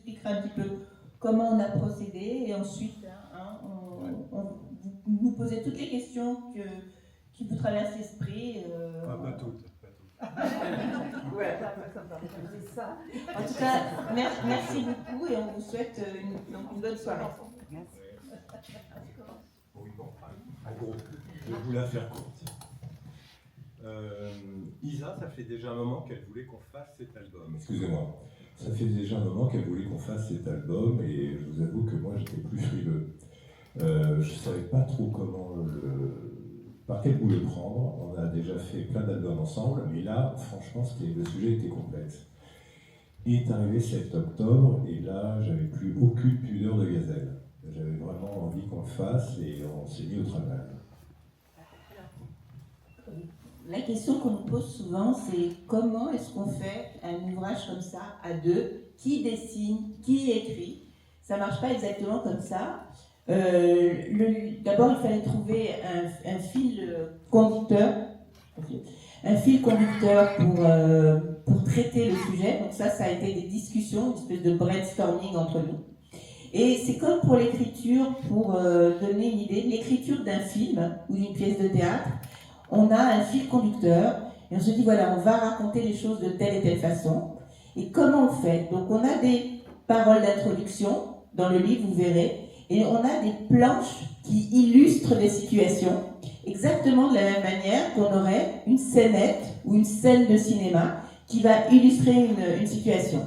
expliquera un petit peu comment on a procédé et ensuite vous nous posez toutes les questions qui vous traversent l'esprit. Pas toutes. Ouais. C'est ça. En tout cas, merci beaucoup et on vous souhaite une bonne soirée. Merci. Oui, bon, en gros, je vais vous la faire courte. Isa, ça fait déjà un moment qu'elle voulait qu'on fasse cet album. Excusez-moi. Ça fait déjà un moment qu'elle voulait qu'on fasse cet album et je vous avoue que moi j'étais plus frileux. Je ne savais pas trop par quel bout le prendre. On a déjà fait plein d'albums ensemble, mais là, franchement, le sujet était complexe. Il est arrivé 7 octobre et là, j'avais plus aucune pudeur de gazelle. J'avais vraiment envie qu'on le fasse et on s'est mis au travail. La question qu'on nous pose souvent, c'est comment est-ce qu'on fait un ouvrage comme ça à deux? Qui dessine? Qui écrit? Ça ne marche pas exactement comme ça. D'abord, il fallait trouver un fil conducteur. Un fil conducteur pour traiter le sujet. Donc ça a été des discussions, une espèce de brainstorming entre nous. Et c'est comme pour l'écriture, pour donner une idée, l'écriture d'un film ou d'une pièce de théâtre, on a un fil conducteur et on se dit voilà, on va raconter les choses de telle et telle façon. Et comment on fait? Donc on a des paroles d'introduction, dans le livre vous verrez, et on a des planches qui illustrent des situations, exactement de la même manière qu'on aurait une scénette ou une scène de cinéma qui va illustrer une situation.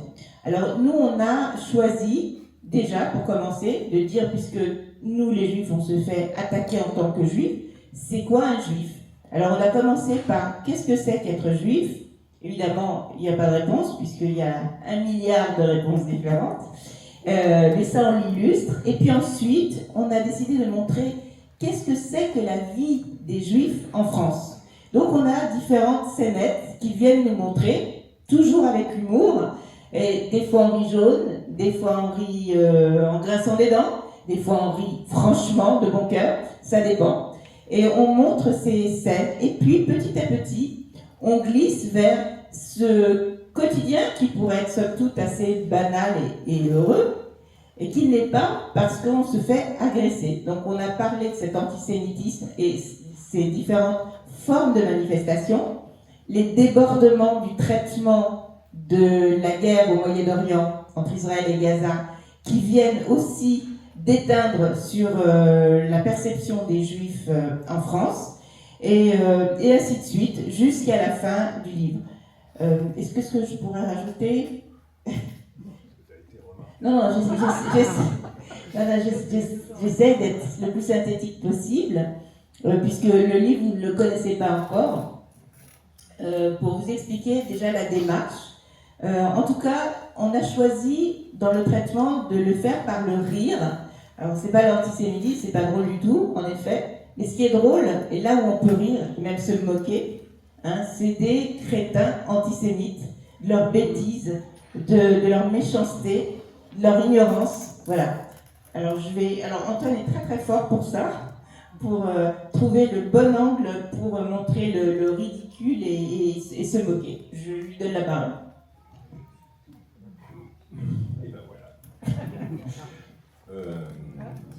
Alors nous on a choisi, déjà pour commencer, de dire, puisque nous les juifs on se fait attaquer en tant que juifs, c'est quoi un juif? Alors on a commencé par qu'est-ce que c'est qu'être juif? Évidemment, il n'y a pas de réponse, puisqu'il y a 1 milliard de réponses différentes. Mais ça, on l'illustre. Et puis ensuite, on a décidé de montrer qu'est-ce que c'est que la vie des Juifs en France. Donc on a différentes scénettes qui viennent nous montrer, toujours avec humour, et des fois on rit jaune, des fois on rit en grinçant des dents, des fois on rit franchement, de bon cœur, ça dépend. Et on montre ces scènes, et puis petit à petit, on glisse vers ce quotidien qui pourrait être somme toute assez banal et heureux, et qui ne l'est pas parce qu'on se fait agresser. Donc on a parlé de cet antisémitisme et ces différentes formes de manifestation, les débordements du traitement de la guerre au Moyen-Orient entre Israël et Gaza, qui viennent aussi d'éteindre sur la perception des Juifs en France, et ainsi de suite, jusqu'à la fin du livre. Est-ce que je pourrais rajouter? Non, j'essaie d'être le plus synthétique possible, puisque le livre, vous ne le connaissez pas encore, pour vous expliquer déjà la démarche. En tout cas, on a choisi dans le traitement de le faire par le rire. Alors, c'est pas l'antisémitisme, c'est pas drôle du tout, en effet. Mais ce qui est drôle, et là où on peut rire, et même se moquer, c'est des crétins antisémites, de leurs bêtises, de leur méchanceté, de leur ignorance. Voilà. Alors, Antoine est très très fort pour ça, pour trouver le bon angle pour montrer le ridicule et se moquer. Je lui donne la parole. Et ben voilà.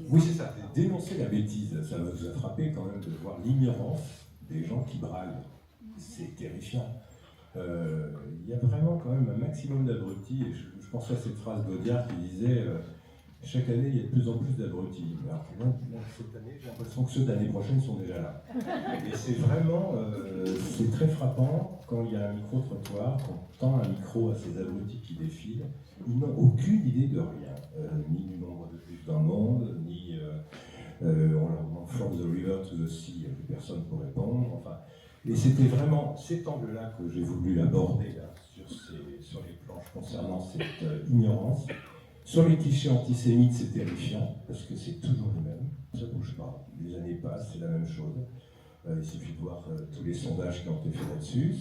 Oui, c'est ça, dénoncer la bêtise. Ça nous a frappé quand même de voir l'ignorance des gens qui braillent. C'est terrifiant. Il y a vraiment quand même un maximum d'abrutis. Et je pense à cette phrase d'Audiard qui disait chaque année, il y a de plus en plus d'abrutis. Alors que là, cette année, j'ai l'impression que ceux d'année prochaine sont déjà là. Et c'est vraiment, c'est très frappant quand il y a un micro-trottoir, qu'on tend un micro à ces abrutis qui défilent. Ils n'ont aucune idée de rien, ni du nombre de juifs dans le monde, ni on leur demande from the river to the sea, personne pour répondre. Enfin, et c'était vraiment cet angle-là que j'ai voulu aborder là, sur les planches concernant cette ignorance. Sur les clichés antisémites, c'est terrifiant, parce que c'est toujours les mêmes, ça ne bouge pas. Les années passent, c'est la même chose. Il suffit de voir tous les sondages qui ont été faits là-dessus.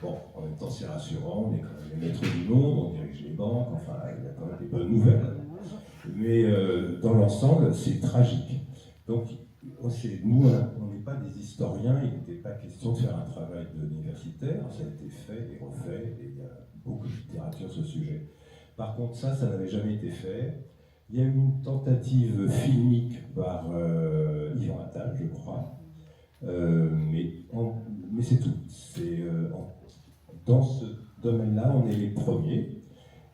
Bon, en même temps, c'est rassurant, on est quand même les maîtres du monde, on dirige les banques, enfin, il y a quand même des bonnes nouvelles. Mais dans l'ensemble, c'est tragique. Donc, nous, on n'est pas des historiens, il n'était pas question de faire un travail d'universitaire, ça a été fait et refait, et il y a beaucoup de littérature sur ce sujet. Par contre, ça n'avait jamais été fait. Il y a eu une tentative filmique par Yvan Attal, je crois, mais c'est tout. Dans ce domaine-là, on est les premiers.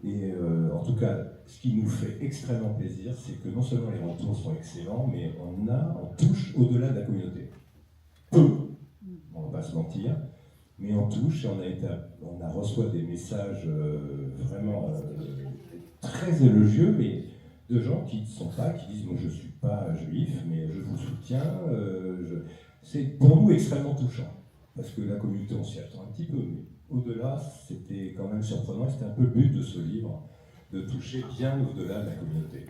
Et en tout cas, ce qui nous fait extrêmement plaisir, c'est que non seulement les retours sont excellents, mais on touche au-delà de la communauté. Peu, on ne va pas se mentir, mais on touche et on a reçu des messages vraiment très élogieux, mais de gens qui ne sont pas, qui disent « moi je ne suis pas juif, mais je vous soutiens ». C'est pour nous extrêmement touchant, parce que la communauté, on s'y attend un petit peu, mais au-delà, c'était quand même surprenant, c'était un peu le but de ce livre, de toucher bien au-delà de la communauté.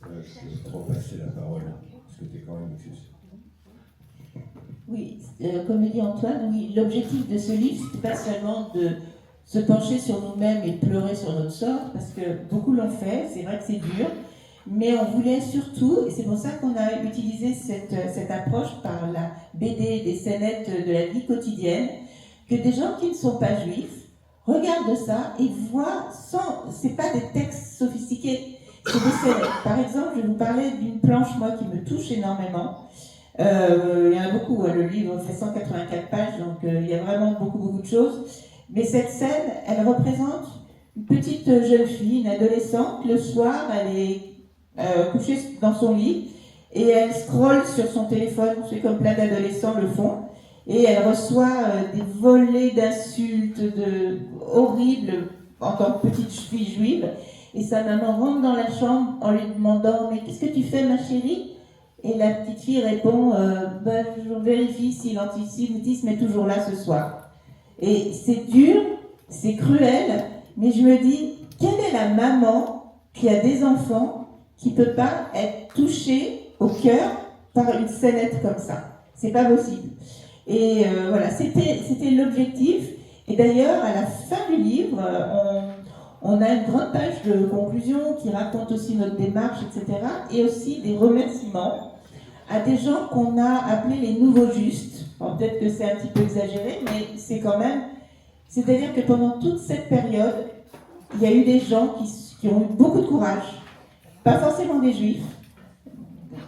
Je vais te repasser la parole, parce que tu es quand même exceptionnel. Oui, comme le dit Antoine, oui, l'objectif de ce livre, ce n'est pas seulement de se pencher sur nous-mêmes et pleurer sur notre sort, parce que beaucoup l'ont fait, c'est vrai que c'est dur, mais on voulait surtout, et c'est pour ça qu'on a utilisé cette approche par la BD, des scénettes de la vie quotidienne, que des gens qui ne sont pas juifs regardent ça et voient c'est pas des textes sophistiqués, c'est des scénettes. Par exemple, je vais vous parler d'une planche, moi, qui me touche énormément. Il y en a beaucoup, le livre fait 184 pages, donc il y a vraiment beaucoup de choses. Mais cette scène, elle représente une petite jeune fille, une adolescente. Le soir, elle est couchée dans son lit et elle scrolle sur son téléphone, c'est comme plein d'adolescents le font. Et elle reçoit des volées d'insultes horribles en tant que petite fille juive. Et sa maman rentre dans la chambre en lui demandant « Mais qu'est-ce que tu fais, ma chérie ?» Et la petite fille répond je vérifie si l'antisémitisme est toujours là ce soir. Et c'est dur, c'est cruel, mais je me dis, quelle est la maman qui a des enfants qui ne peut pas être touchée au cœur par une scénette comme ça? C'est pas possible. Et voilà, c'était l'objectif. Et d'ailleurs, à la fin du livre, on a une grande page de conclusion qui raconte aussi notre démarche, etc. Et aussi des remerciements à des gens qu'on a appelés les nouveaux justes. Alors, peut-être que c'est un petit peu exagéré, mais c'est quand même... C'est-à-dire que pendant toute cette période, il y a eu des gens qui ont eu beaucoup de courage. Pas forcément des juifs.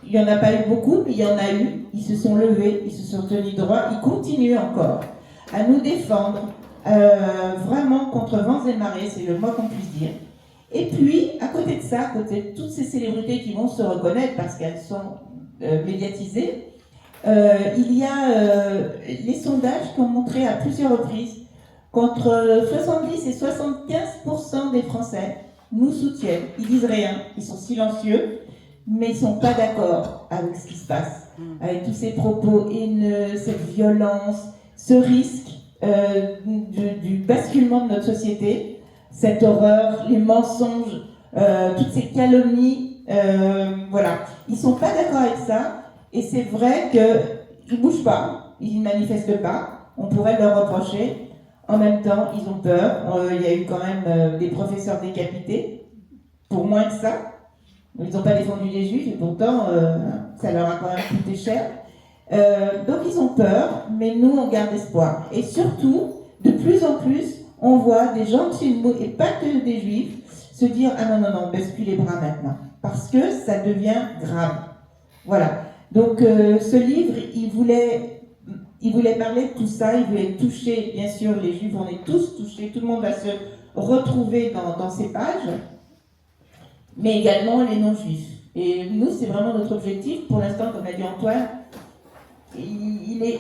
Il n'y en a pas eu beaucoup, mais il y en a eu. Ils se sont levés, ils se sont tenus droit, ils continuent encore à nous défendre, vraiment contre vents et marées, c'est le moins qu'on puisse dire. Et puis, à côté de ça, à côté de toutes ces célébrités qui vont se reconnaître parce qu'elles sont médiatisées, il y a les sondages qui ont montré à plusieurs reprises qu'entre 70 et 75% des Français nous soutiennent. Ils disent rien, ils sont silencieux, mais ils ne sont pas d'accord avec ce qui se passe, avec tous ces propos haineux, cette violence, ce risque du basculement de notre société, cette horreur, les mensonges, toutes ces calomnies, voilà. Ils ne sont pas d'accord avec ça, et c'est vrai qu'ils ne bougent pas, ils ne manifestent pas, on pourrait leur reprocher. En même temps, ils ont peur, il y a eu quand même des professeurs décapités, pour moins que ça. Ils n'ont pas défendu les juifs, et pourtant, ça leur a quand même coûté cher. Donc ils ont peur, mais nous, on garde espoir. Et surtout, de plus en plus, on voit des gens de chez nous, et pas que des juifs, se dire « Ah non, on baisse plus les bras maintenant », parce que ça devient grave. Voilà. Donc ce livre, il voulait parler de tout ça, il voulait toucher, bien sûr, les juifs, on est tous touchés, tout le monde va se retrouver dans ces pages, mais également les non-juifs. Et nous, c'est vraiment notre objectif. Pour l'instant, comme a dit Antoine,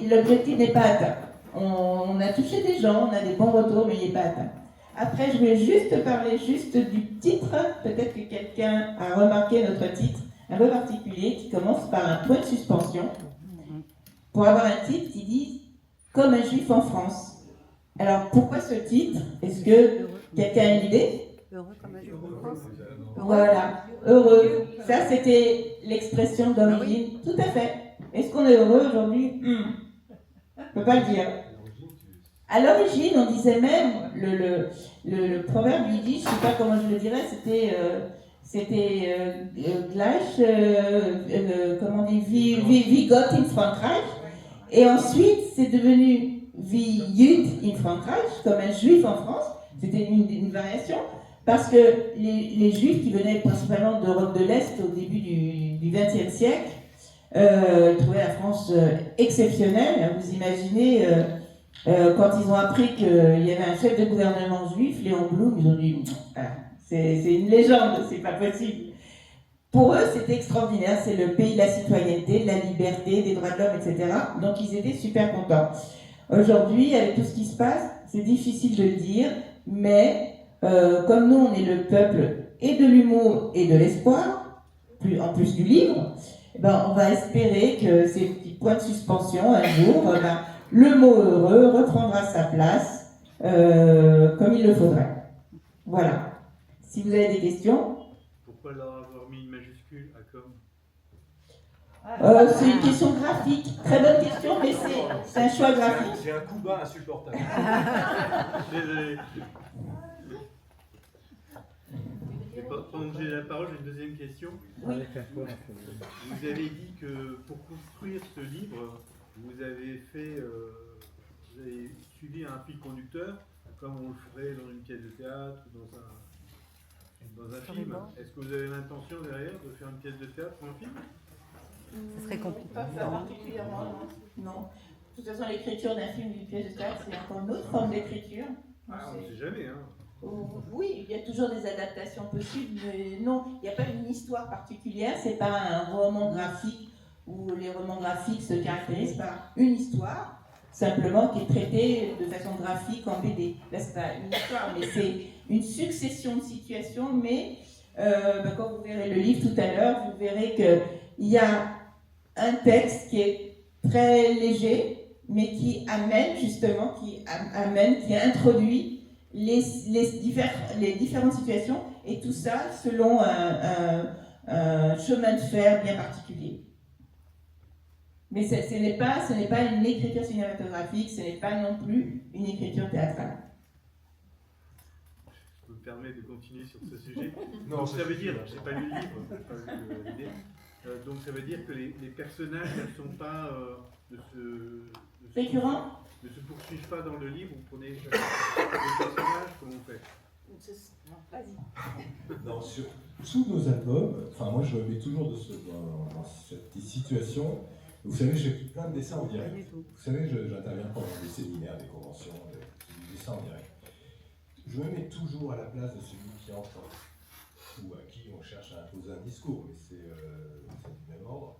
l'objectif n'est pas atteint. On a touché des gens, on a des bons retours, mais il n'est pas atteint. Après, je vais juste parler du titre. Peut-être que quelqu'un a remarqué notre titre, un peu particulier, qui commence par un point de suspension, pour avoir un titre qui dit « Comme un juif en France ». Alors, pourquoi ce titre? Est-ce que quelqu'un a une idée? Heureux comme un juif en France. Voilà, heureux. Ça, c'était l'expression d'origine. Tout à fait. Est-ce qu'on est heureux aujourd'hui? On ne peut pas le dire. À l'origine, on disait même, le proverbe yiddish, je ne sais pas comment je le dirais, c'était gleich, comment on dit, wie Gott in Frankreich. Et ensuite, c'est devenu wie Jud in Frankreich, comme un juif en France. C'était une variation. parce que les Juifs qui venaient principalement d'Europe de l'Est au début du XXe siècle, ils trouvaient la France exceptionnelle. Vous imaginez, quand ils ont appris qu'il y avait un chef de gouvernement juif, Léon Blum, ils ont dit c'est une légende, c'est pas possible. Pour eux, c'était extraordinaire, c'est le pays de la citoyenneté, de la liberté, des droits de l'homme, etc. Donc ils étaient super contents. Aujourd'hui, avec tout ce qui se passe, c'est difficile de le dire, mais comme nous, on est le peuple et de l'humour et de l'espoir, en plus du livre, on va espérer que ces petits points de suspension, un jour, le mot heureux reprendra sa place comme il le faudrait. Voilà. Si vous avez des questions. Pourquoi leur avoir mis une majuscule à com? C'est une question graphique. Très bonne question, mais c'est un choix graphique. C'est un coup bas insupportable. Désolé. Et pendant que j'ai la parole, j'ai une deuxième question. Oui. Vous avez dit que pour construire ce livre, vous avez suivi un fil conducteur, comme on le ferait dans une pièce de théâtre ou dans un film. Est-ce que vous avez l'intention derrière de faire une pièce de théâtre ou un film? Ce serait compliqué. Pas particulièrement, non. De toute façon, l'écriture d'un film ou d'une pièce de théâtre, c'est encore une autre forme d'écriture. On ne sait jamais, hein. Oui, il y a toujours des adaptations possibles, mais non, il n'y a pas une histoire particulière, c'est pas un roman graphique où les romans graphiques se caractérisent par une histoire, simplement qui est traitée de façon graphique en BD. Là, c'est pas une histoire, mais c'est une succession de situations, mais quand vous verrez le livre tout à l'heure, vous verrez qu'il y a un texte qui est très léger, mais qui amène justement, qui introduit les différentes situations, et tout ça selon un chemin de fer bien particulier. Mais ce n'est pas une écriture cinématographique, ce n'est pas non plus une écriture théâtrale. Je me permets de continuer sur ce sujet. Non, donc, ça veut dire, je n'ai pas lu le livre, je n'ai pas lu l'idée. Donc ça veut dire que les personnages ne sont pas Récurrents ? Ne se poursuivent pas dans le livre, vous prenez les personnages, comment on fait? Vas-y. Non, sur tous nos albums, enfin moi je me mets toujours dans cette situation. Vous savez, j'ai fait plein de dessins en direct. Vous savez, j'interviens pendant des séminaires, des conventions, des dessins en direct. Je me mets toujours à la place de celui qui entend, ou à qui on cherche à imposer un discours, mais c'est du même ordre.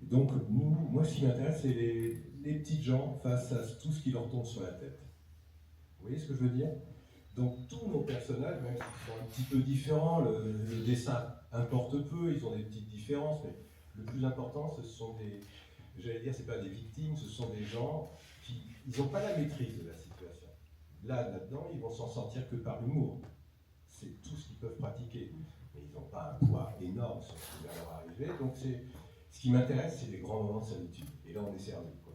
Donc, moi, ce qui m'intéresse, c'est les petites gens face à tout ce qui leur tombe sur la tête. Vous voyez ce que je veux dire? Donc, tous nos personnages, même s'ils sont un petit peu différents, le dessin importe peu, ils ont des petites différences, mais le plus important, ce sont c'est pas des victimes, ce sont des gens qui n'ont pas la maîtrise de la situation. Là-dedans, ils vont s'en sortir que par l'humour. C'est tout ce qu'ils peuvent pratiquer. Mais ils n'ont pas un poids énorme sur ce qui va leur arriver, donc ce qui m'intéresse, c'est les grands moments de solitude. Et là, on est servi, quoi.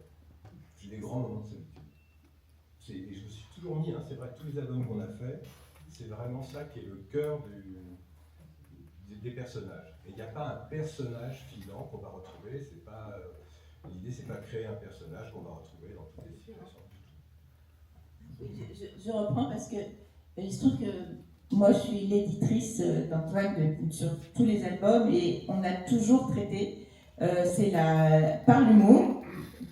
C'est des grands moments de solitude. Et je me suis toujours mis, c'est vrai, tous les albums qu'on a fait, c'est vraiment ça qui est le cœur des personnages. Et il n'y a pas un personnage filant qu'on va retrouver. L'idée, c'est pas créer un personnage qu'on va retrouver dans toutes les situations. Je reprends parce que il se trouve que moi, je suis l'éditrice d'Antoine sur tous les albums, et on a toujours traité par l'humour,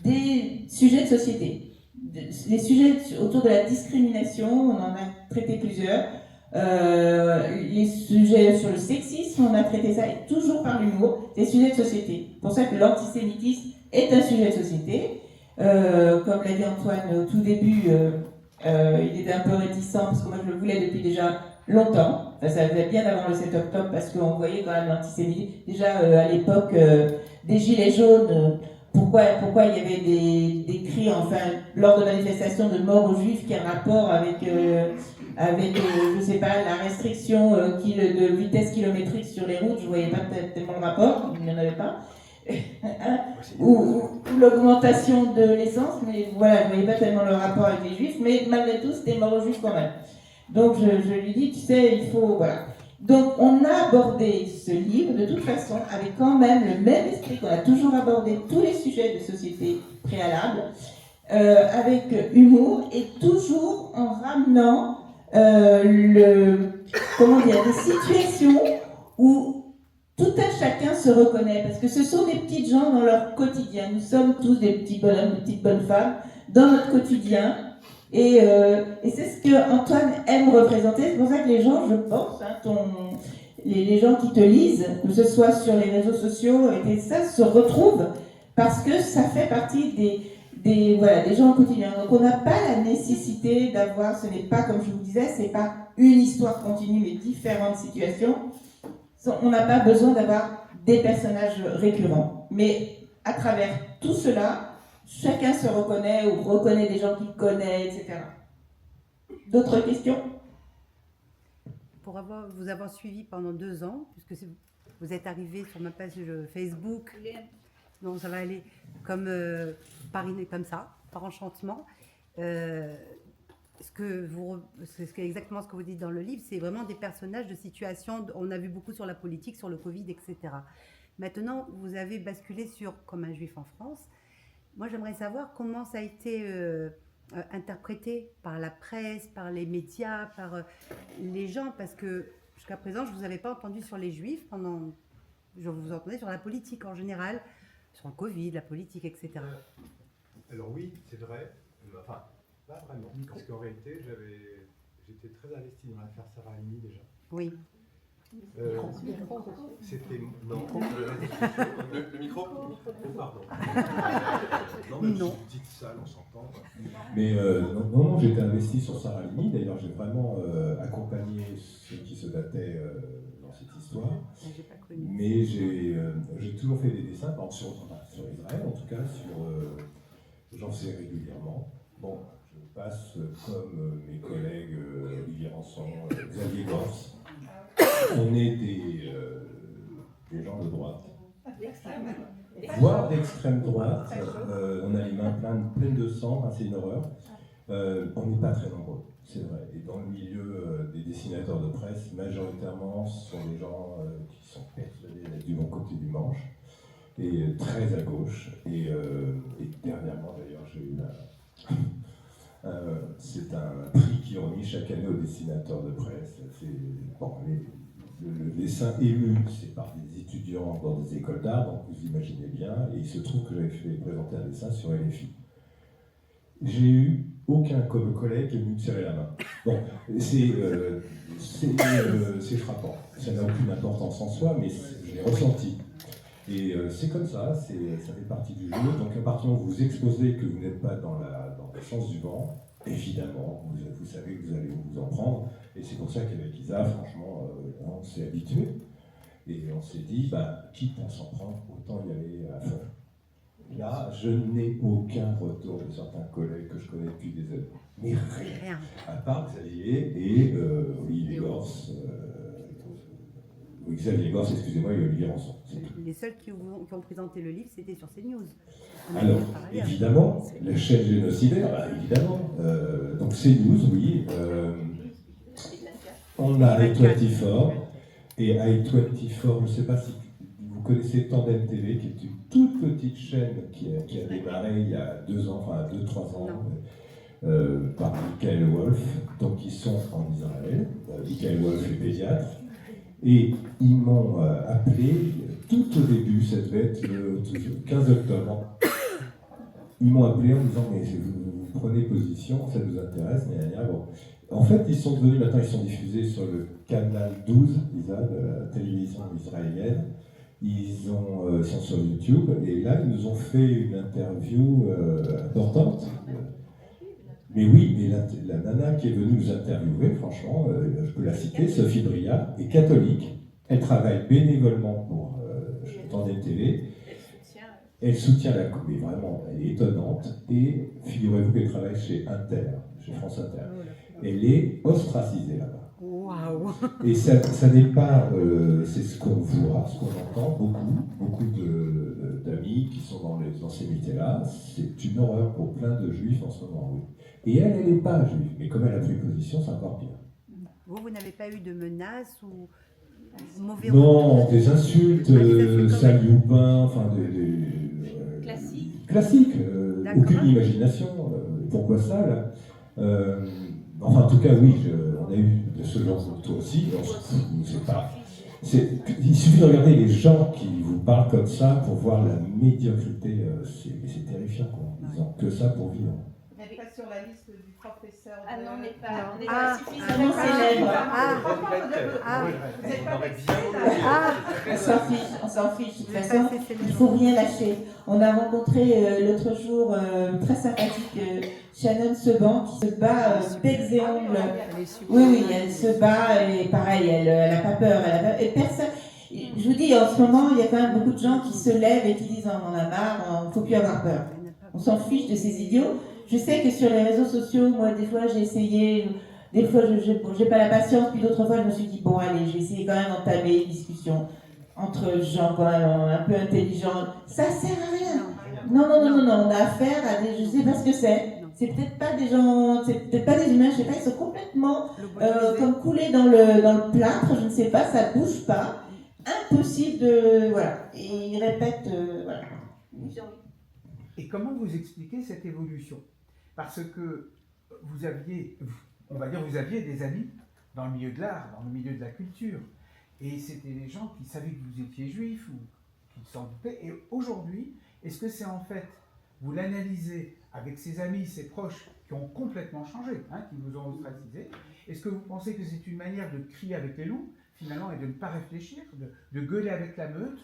des sujets de société. Les sujets autour de la discrimination, on en a traité plusieurs. Les sujets sur le sexisme, on a traité ça, et toujours par l'humour, des sujets de société. C'est pour ça que l'antisémitisme est un sujet de société. Comme l'a dit Antoine au tout début, il était un peu réticent, parce que moi je le voulais depuis déjà longtemps. Enfin, ça faisait bien avant le 7 octobre, parce qu'on voyait quand même l'antisémitisme. Déjà à l'époque des Gilets jaunes, pourquoi il y avait des cris, lors de manifestations, de mort aux Juifs, qui a un rapport avec je sais pas, la restriction de vitesse kilométrique sur les routes. Je voyais pas tellement le rapport, il n'y en avait pas. ou l'augmentation de l'essence, mais voilà, je ne voyais pas tellement le rapport avec les Juifs, mais malgré tout, c'était mort aux Juifs quand même. Donc je lui dis, tu sais, il faut, voilà. Donc on a abordé ce livre de toute façon avec quand même le même esprit qu'on a toujours abordé tous les sujets de société préalables, avec humour, et toujours en ramenant comment dire, des situations où tout un chacun se reconnaît, parce que ce sont des petites gens dans leur quotidien. Nous sommes tous des petits bonhommes, des petites bonnes femmes dans notre quotidien. Et c'est ce que Antoine aime représenter. C'est pour ça que les gens, je pense, les gens qui te lisent, que ce soit sur les réseaux sociaux, et ça se retrouvent parce que ça fait partie des gens au quotidien. Donc on n'a pas la nécessité d'avoir, ce n'est pas, comme je vous disais, c'est pas une histoire continue, mais différentes situations. On n'a pas besoin d'avoir des personnages récurrents. Mais à travers tout cela, chacun se reconnaît ou reconnaît des gens qu'il connaît, etc. D'autres questions? Pour vous avoir suivi pendant 2 ans, puisque vous êtes arrivé sur ma page Facebook, non, ça va aller comme comme ça, par enchantement. C'est exactement ce que vous dites dans le livre, c'est vraiment des personnages de situation. On a vu beaucoup sur la politique, sur le Covid, etc. Maintenant, vous avez basculé sur Comme un juif en France. Moi, j'aimerais savoir comment ça a été interprété par la presse, par les médias, par les gens, parce que jusqu'à présent, je ne vous avais pas entendu sur les juifs je vous entendais sur la politique en général, sur le Covid, la politique, etc. Alors oui, c'est vrai, enfin, pas vraiment, parce qu'en réalité, j'étais très investi dans l'affaire Sarah Halimi déjà. Oui. C'était... Non. Le micro. Oh, pardon. Non, mais Non. Petite salle, on s'entend. Mais non, j'étais investi sur Sarah Halimi. D'ailleurs, j'ai vraiment accompagné ceux qui se battaient dans cette histoire. J'ai pas connu. Mais j'ai toujours fait des dessins, par exemple, sur Israël, en tout cas, j'en fais régulièrement. Bon, je passe comme mes collègues Olivier Ranson, Xavier Gors. On est des gens de droite, voire d'extrême droite. On a les mains pleines de sang, hein, c'est une horreur. On n'est pas très nombreux, c'est vrai. Et dans le milieu des dessinateurs de presse, majoritairement, ce sont des gens qui sont persuadés d'être du bon côté du manche, et très à gauche. Et dernièrement, d'ailleurs, j'ai eu c'est un prix qui est remis chaque année aux dessinateurs de presse. Le dessin ému, c'est par des étudiants dans des écoles d'art, donc vous imaginez bien, et il se trouve que j'avais fait présenter un dessin sur LFI. J'ai eu aucun collègue qui est venu me serrer la main. Bon, c'est frappant. Ça n'a aucune importance en soi, mais je l'ai ressenti. Et c'est comme ça, ça fait partie du jeu. Donc à partir du moment où vous vous exposez que vous n'êtes pas dans le sens du vent, évidemment, vous savez que vous allez vous en prendre. Et c'est pour ça qu'avec Isa, franchement, on s'est habitué. Et on s'est dit, quitte à s'en prendre, autant y aller à fond. Là, je n'ai aucun retour de certains collègues que je connais depuis des années. Mais rien. À part Xavier et Olivier Gors. Xavier Gors, excusez-moi, et Olivier Ranson. Les seuls qui ont présenté le livre, c'était sur CNews. Alors, évidemment, la chaîne génocidaire, évidemment. Donc CNews, oui. On a i24, et i24, je ne sais pas si vous connaissez Tandem TV, qui est une toute petite chaîne qui a démarré il y a 2 ans, enfin 2-3 ans, par Michael Wolf. Donc ils sont en Israël. Michael Wolf est pédiatre. Et ils m'ont appelé tout au début, ça devait être le 15 octobre. Ils m'ont appelé en me disant, mais vous prenez position, ça nous intéresse, bon. En fait, ils sont devenus, maintenant ils sont diffusés sur le canal 12, de la télévision israélienne. Ils sont sur YouTube, et là, ils nous ont fait une interview importante. Mais oui, mais la nana qui est venue nous interviewer, franchement, je peux la citer, Sophie Bria, est catholique. Elle travaille bénévolement pour Tandem TV. Elle soutient la mais vraiment, elle est étonnante. Et figurez-vous qu'elle travaille chez France Inter. Elle est ostracisée là-bas. Waouh! Et ça n'est pas, c'est ce qu'on voit, ce qu'on entend, beaucoup d'amis qui sont dans ces métiers-là. C'est une horreur pour plein de juifs en ce moment, oui. Et elle n'est pas juive, mais comme elle a pris position, c'est encore pire. Vous n'avez pas eu de menaces ou mauvais Non, des insultes, sale youpin, enfin classiques, aucune imagination. Pourquoi ça là Enfin, en tout cas, oui, on a eu de ce genre de toi aussi. C'est pas. Il suffit de regarder les gens qui vous parlent comme ça pour voir la médiocrité. C'est terrifiant, quoi. Ils n'ont que ça pour vivre. On n'est pas sur la liste du professeur. Ah non, on n'est pas Ah. suffisamment célèbre. On s'en fiche. De toute façon, il ne faut rien lâcher. On a rencontré l'autre jour, très sympathique, Shannon Seban, qui se bat bec et ongles. Oui, elle se bat et pareil, elle n'a pas peur. Et personne. Je vous dis, en ce moment, il y a quand même beaucoup de gens qui se lèvent et qui disent on en a marre, il ne faut plus avoir peur. On s'en fiche de ces idiots. Je sais que sur les réseaux sociaux, moi, des fois, j'ai essayé, des fois, j'ai pas la patience, puis d'autres fois, je me suis dit, bon, allez, je vais essayer quand même d'entamer une discussion entre gens quand même un peu intelligents. Ça sert à rien. Non, on a affaire à des, je sais pas ce que c'est. C'est peut-être pas des gens, c'est peut-être pas des humains, je sais pas, ils sont complètement comme coulés dans le plâtre, je ne sais pas, ça bouge pas. Impossible de, voilà. Et ils répètent, voilà. Et comment vous expliquez cette évolution? Parce que vous aviez des amis dans le milieu de l'art, dans le milieu de la culture, et c'était des gens qui savaient que vous étiez juif ou qui s'en doutaient. Et aujourd'hui, est-ce que c'est en fait, vous l'analysez avec ses amis, ses proches qui ont complètement changé, qui vous ont ostracisé? Est-ce que vous pensez que c'est une manière de crier avec les loups, finalement, et de ne pas réfléchir, de gueuler avec la meute,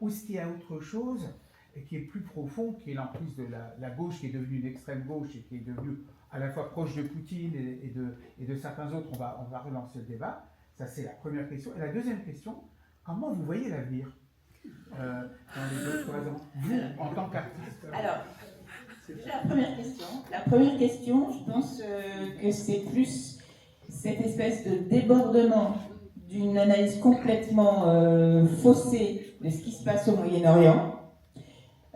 ou est-ce qu'il y a autre chose et qui est plus profond, qui est l'emprise de la gauche, qui est devenue une extrême gauche et qui est devenue à la fois proche de Poutine et de certains autres? On va relancer le débat. Ça, c'est la première question. Et la deuxième question, comment vous voyez l'avenir dans les 2-3 ans, vous, en tant qu'artiste? Alors, la première question, je pense que c'est plus cette espèce de débordement d'une analyse complètement faussée de ce qui se passe au Moyen-Orient,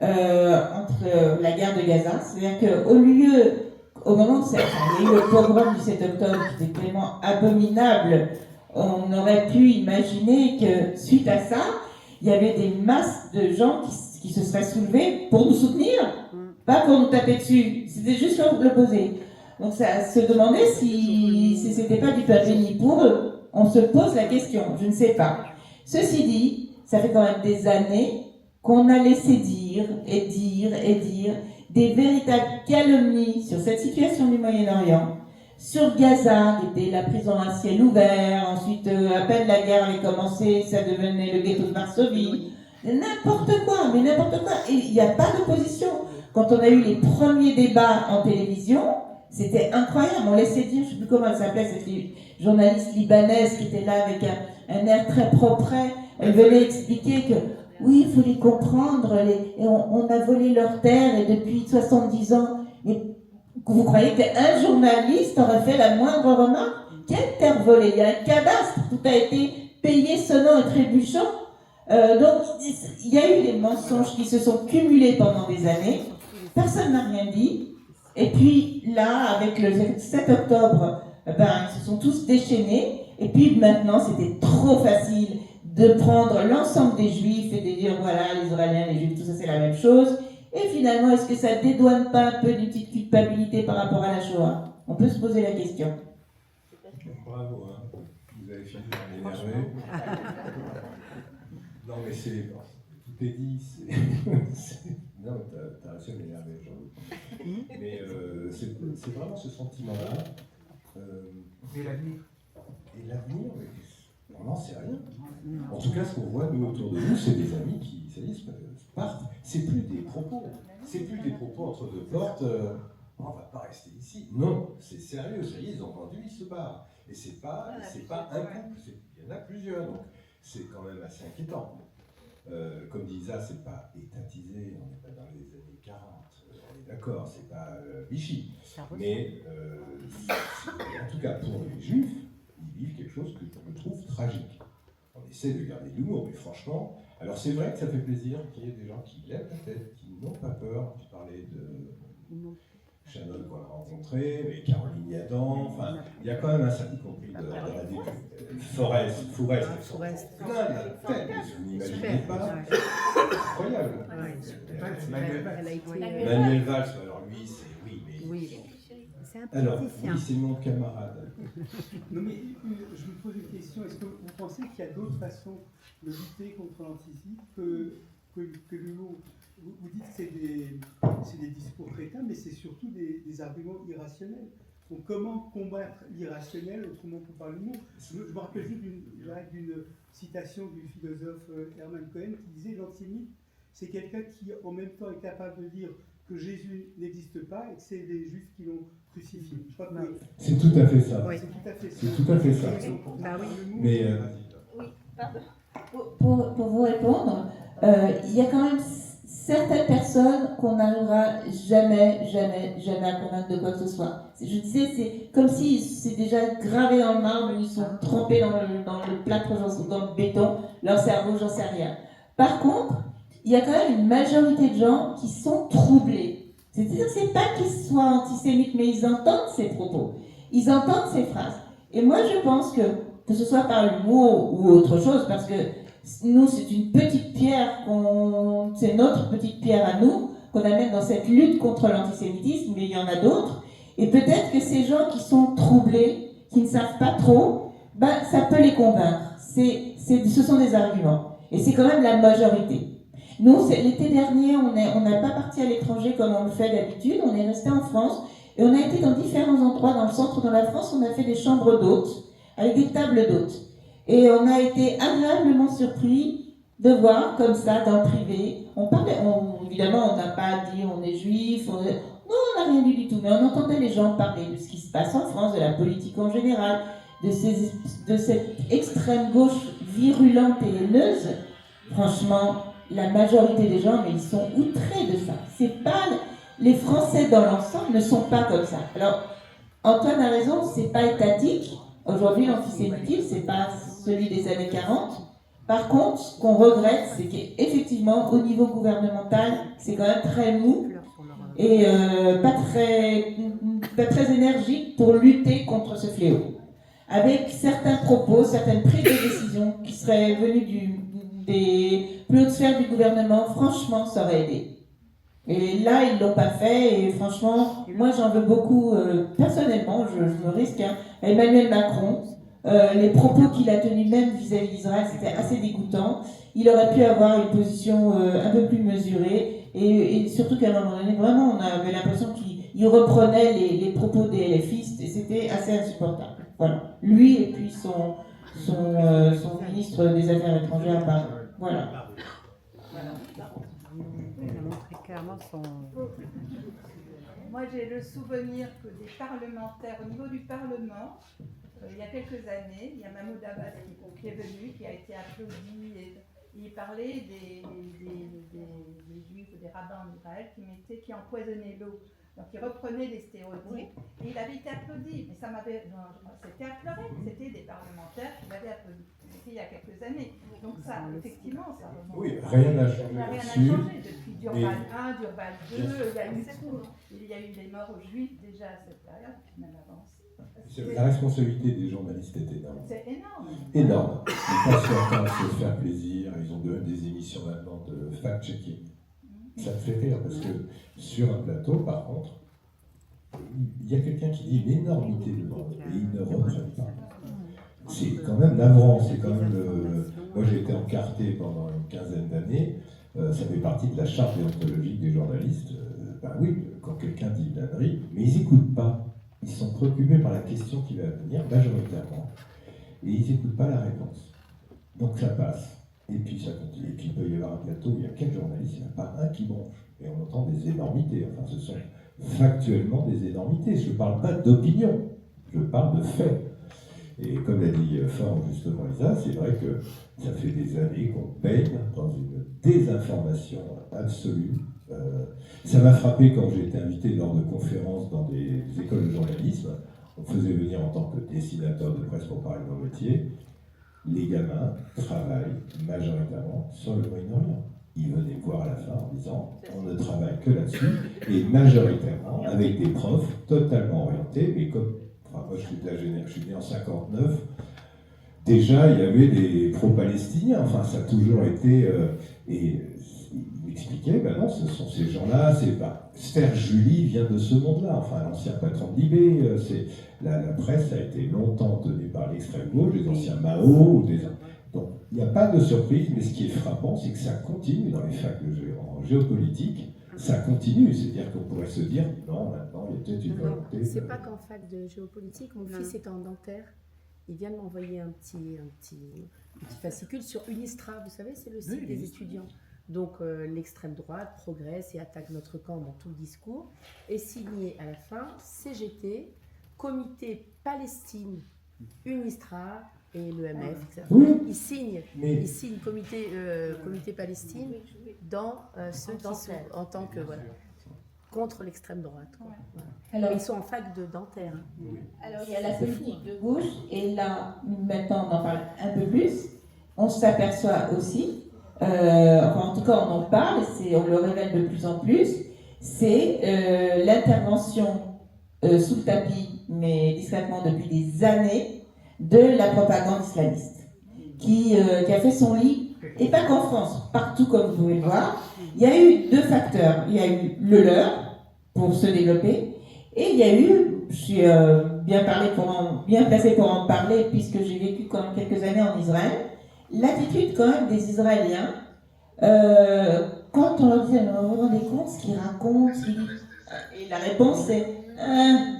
entre la guerre de Gaza. C'est-à-dire qu'au moment où il y a eu le pogrom du 7 octobre qui était tellement abominable, on aurait pu imaginer que suite à ça, il y avait des masses de gens qui se seraient soulevés pour nous soutenir, pas pour nous taper dessus. C'était juste l'opposé. Donc ça se demandait si c'était pas du pain béni pour eux. On se pose la question, je ne sais pas. Ceci dit, ça fait quand même des années qu'on a laissé dire des véritables calomnies sur cette situation du Moyen-Orient, sur Gaza, qui était la prison à ciel ouvert, ensuite à peine la guerre avait commencé, ça devenait le ghetto de Varsovie, n'importe quoi. Et il n'y a pas d'opposition. Quand on a eu les premiers débats en télévision, c'était incroyable, on laissait dire, je ne sais plus comment elle s'appelait, cette journaliste libanaise qui était là avec un air très propre, elle venait expliquer que oui, il faut les comprendre, et on a volé leurs terres et depuis 70 ans, mais vous croyez qu'un journaliste aurait fait la moindre remarque? Quelle terre volée? Il y a un cadastre, tout a été payé sonnant et trébuchant. Donc il y a eu des mensonges qui se sont cumulés pendant des années, personne n'a rien dit, et puis là, avec le 7 octobre, ils se sont tous déchaînés, et puis maintenant c'était trop facile de prendre l'ensemble des juifs et de dire voilà, les Israéliens, les juifs, tout ça c'est la même chose. Et finalement, est-ce que ça dédouane pas un peu d'une petite culpabilité par rapport à la Shoah? On peut se poser la question. Bravo, vous avez fini par m'énerver. Non mais tout est dit, non, t'as réussi à m'énerver, j'avoue. Mais c'est vraiment ce sentiment-là. Et l'avenir? Et l'avenir, on n'en sait rien. En tout cas, ce qu'on voit, nous, autour de nous, c'est des amis qui, ça y est, partent. C'est plus des propos. C'est plus des propos entre deux portes. On va pas rester ici. Non, c'est sérieux. Ça y est, ils ont vendu, ils se barrent. Et c'est pas un couple. Il y en a plusieurs. Donc, c'est quand même assez inquiétant. Comme dit Isa, c'est pas étatisé. On n'est pas dans les années 40. On est d'accord, c'est pas Vichy. Mais, en tout cas, pour les Juifs, ils vivent quelque chose que je trouve tragique. On essaie de garder de l'humour, mais franchement, alors c'est vrai que ça fait plaisir qu'il y ait des gens qui lèvent la tête, qui n'ont pas peur. Je parlais de Shannon qu'on a rencontré, mais Caroline Yadan, enfin, il y a quand même un certain compris dans la députe. Forest, plein de la tête, mais vous n'imaginez pas. Incroyable. Manuel Valls. Manuel Valls, alors lui, c'est oui, mais. Oui, C'est un Alors, politicien. oui, c'est mon camarade. Non mais je me pose une question, est-ce que vous pensez qu'il y a d'autres façons de lutter contre l'antisémitisme que l'humour? Vous dites que c'est des discours crétins, mais c'est surtout des arguments irrationnels. Donc comment combattre l'irrationnel autrement que par l'humour? Je me rappelle juste d'une citation du philosophe Hermann Cohen qui disait l'antisémite, c'est quelqu'un qui en même temps est capable de dire que Jésus n'existe pas et que c'est les Juifs qui l'ont crucifié. Je crois que C'est tout à fait ça. Oui. c'est tout à fait ça. C'est tout à fait ça. Bah oui. Mais Oui, pardon. Pour vous répondre, il y a quand même certaines personnes qu'on n'arrivera jamais à convaincre de quoi que ce soit. Je disais, c'est comme si c'est déjà gravé dans le marbre, ils sont trempés dans le plâtre, dans le béton, leur cerveau, j'en sais rien. Par contre, il y a quand même une majorité de gens qui sont troublés. C'est-à-dire que c'est pas qu'ils soient antisémites, mais ils entendent ces propos, ils entendent ces phrases. Et moi, je pense que ce soit par l'humour ou autre chose, parce que nous, c'est une petite pierre, c'est notre petite pierre à nous, qu'on amène dans cette lutte contre l'antisémitisme, mais il y en a d'autres. Et peut-être que ces gens qui sont troublés, qui ne savent pas trop, ça peut les convaincre. Ce sont des arguments. Et c'est quand même la majorité. Nous, l'été dernier, on n'a pas parti à l'étranger comme on le fait d'habitude, on est resté en France, et on a été dans différents endroits dans le centre de la France, on a fait des chambres d'hôtes, avec des tables d'hôtes. Et on a été agréablement surpris de voir comme ça, dans le privé, évidemment, on n'a pas dit on est juif, non, on n'a rien dit du tout, mais on entendait les gens parler de ce qui se passe en France, de la politique en général, de cette extrême gauche virulente et haineuse. Franchement, la majorité des gens, mais ils sont outrés de ça. C'est pas, les Français dans l'ensemble ne sont pas comme ça. Alors, Antoine a raison, c'est pas étatique. Aujourd'hui, l'antisémitisme, c'est pas celui des années 40. Par contre, ce qu'on regrette, c'est qu'effectivement, au niveau gouvernemental, c'est quand même très mou et pas très énergique pour lutter contre ce fléau. Avec certains propos, certaines prises de décision qui seraient venues des plus hautes sphères du gouvernement, franchement, ça aurait aidé. Et là, ils ne l'ont pas fait, et franchement, moi j'en veux beaucoup, personnellement, je me risque, Emmanuel Macron, les propos qu'il a tenus même vis-à-vis d'Israël, c'était assez dégoûtant. Il aurait pu avoir une position un peu plus mesurée, et surtout qu'à un moment donné, vraiment, on avait l'impression qu'il reprenait les propos des LFistes, et c'était assez insupportable. Voilà. Lui et puis son ministre des Affaires étrangères, voilà. Il a montré clairement son... Moi, j'ai le souvenir que des parlementaires, au niveau du Parlement, il y a quelques années, il y a Mahmoud Abbas qui est venu, qui a été applaudi, et il parlait des juifs ou des rabbins en Israël qui empoisonnaient l'eau. Donc il reprenait les stéréotypes, et il avait été applaudi, mais c'était à pleurer, c'était des parlementaires qui l'avaient applaudi. C'était il y a quelques années. Donc ça, effectivement, ça remonte. oui, rien n'a changé Il n'y a rien là-dessus. changé depuis Durban 1, Durban 2, il y a eu des morts juifs déjà à cette période, puis même avant aussi. La responsabilité des journalistes est énorme. C'est énorme. Énorme. Ils passent leur temps à se faire plaisir, ils ont des émissions maintenant de fact-checking. Ça me fait rire parce que sur un plateau, par contre, il y a quelqu'un qui dit une énormité de mots et ils ne reprennent pas. C'est quand même navrant, c'est quand même... Moi j'ai été encarté pendant une quinzaine d'années, ça fait partie de la charte déontologique des journalistes. Oui, quand quelqu'un dit une ânerie, mais ils n'écoutent pas. Ils sont préoccupés par la question qui va venir, majoritairement, et ils n'écoutent pas la réponse. Donc ça passe. Et puis ça continue. Et puis il peut y avoir un plateau où il y a 4 journalistes, il n'y en a pas un qui bronche. Et on entend des énormités. Enfin, ce sont factuellement des énormités. Je ne parle pas d'opinion, je parle de faits. Et comme l'a dit fort justement Lisa, c'est vrai que ça fait des années qu'on baigne dans une désinformation absolue. Ça m'a frappé quand j'ai été invité lors de conférences dans des écoles de journalisme. On faisait venir en tant que dessinateur de presse pour parler de mon métier. Les gamins travaillent majoritairement sur le Moyen-Orient. Ils venaient me voir à la fin en disant on ne travaille que là-dessus, et majoritairement avec des profs totalement orientés, mais comme moi je suis né en 59, déjà il y avait des pro-palestiniens, enfin ça a toujours été, et il m'expliquait, ben non, ce sont ces gens-là, Serge Julie vient de ce monde-là, enfin l'ancien patron de Libé, la presse a été longtemps tenue par l'extrême gauche, des anciens Mao, donc il n'y a pas de surprise, mais ce qui est frappant, c'est que ça continue dans les facs en géopolitique, ça continue, c'est-à-dire qu'on pourrait se dire, non, maintenant il y a peut-être une volonté. C'est pas qu'en fac de géopolitique, mon fils est en dentaire, il vient de m'envoyer un petit fascicule sur Unistra, vous savez, c'est le site des étudiants. Donc l'extrême droite progresse et attaque notre camp dans tout le discours, et signé à la fin CGT, Comité Palestine, Unistra et l'EMF, etc. Oui. Ils signent Comité Palestine dans ceux qui sont en tant que contre l'extrême droite. Quoi. Voilà. Alors, ils sont en fac de dentaire. Alors, il y a la politique de gauche, et là, maintenant, on en parle un peu plus. On s'aperçoit aussi, enfin, en tout cas, on en parle, on le révèle de plus en plus, c'est l'intervention sous le tapis, mais discrètement depuis des années, de la propagande islamiste, qui a fait son lit, et pas qu'en France, partout comme vous pouvez le voir. Il y a eu deux facteurs. Il y a eu le leur, pour se développer, et il y a eu, je suis bien placée pour en parler, puisque j'ai vécu quand même quelques années en Israël, l'attitude quand même des Israéliens, quand on leur disait, vous vous rendez compte ce qu'ils racontent, et la réponse c'est,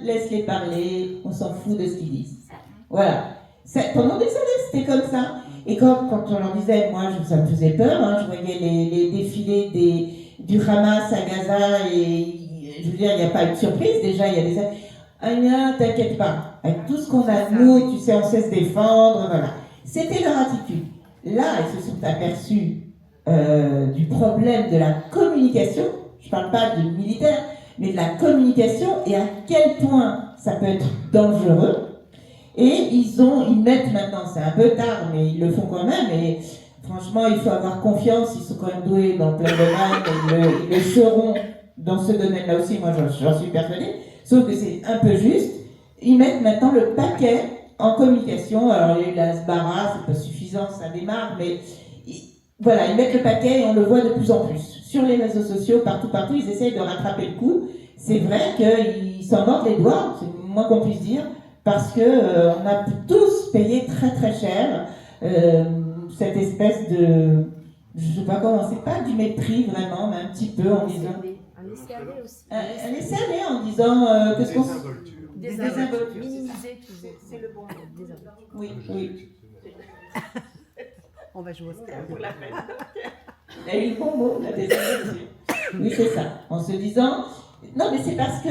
laisse-les parler, on s'en fout de ce qu'ils disent. Voilà. Pendant des années, c'était comme ça. Et quand on leur disait, moi, ça me faisait peur, hein, je voyais les défilés du Hamas à Gaza, et je veux dire, il n'y a pas eu de surprise, déjà, il y a des années. Ah, t'inquiète pas, avec tout ce qu'on a, nous, tu sais, on sait se défendre, voilà. C'était leur attitude. Là, ils se sont aperçus du problème de la communication, je ne parle pas du militaire, mais de la communication, et à quel point ça peut être dangereux. Et ils mettent maintenant, c'est un peu tard, mais ils le font quand même, et franchement, il faut avoir confiance, ils sont quand même doués dans plein de domaines, ils le seront dans ce domaine-là aussi, moi j'en suis persuadée, sauf que c'est un peu juste. Ils mettent maintenant le paquet en communication. Alors il y a eu la Sbara, c'est pas suffisant, ça démarre, mais voilà, ils mettent le paquet et on le voit de plus en plus. Sur les réseaux sociaux, partout, ils essayent de rattraper le coup. C'est vrai qu'ils s'en mordent les doigts, c'est le moins qu'on puisse dire, parce que on a tous payé très très cher cette espèce de, je sais pas comment, c'est pas du mépris vraiment, mais un petit peu en disant... Un laisser-aller aussi. Un laisser-aller en disant que ce qu'on... Désinvolture. Minimiser toujours. C'est le bon mot. Désinvolture. Oui. On va jouer au stade. Pour la peine. Il y a eu le bon mot, la désinvolture. Oui, c'est ça. En se disant... Non, mais c'est parce que...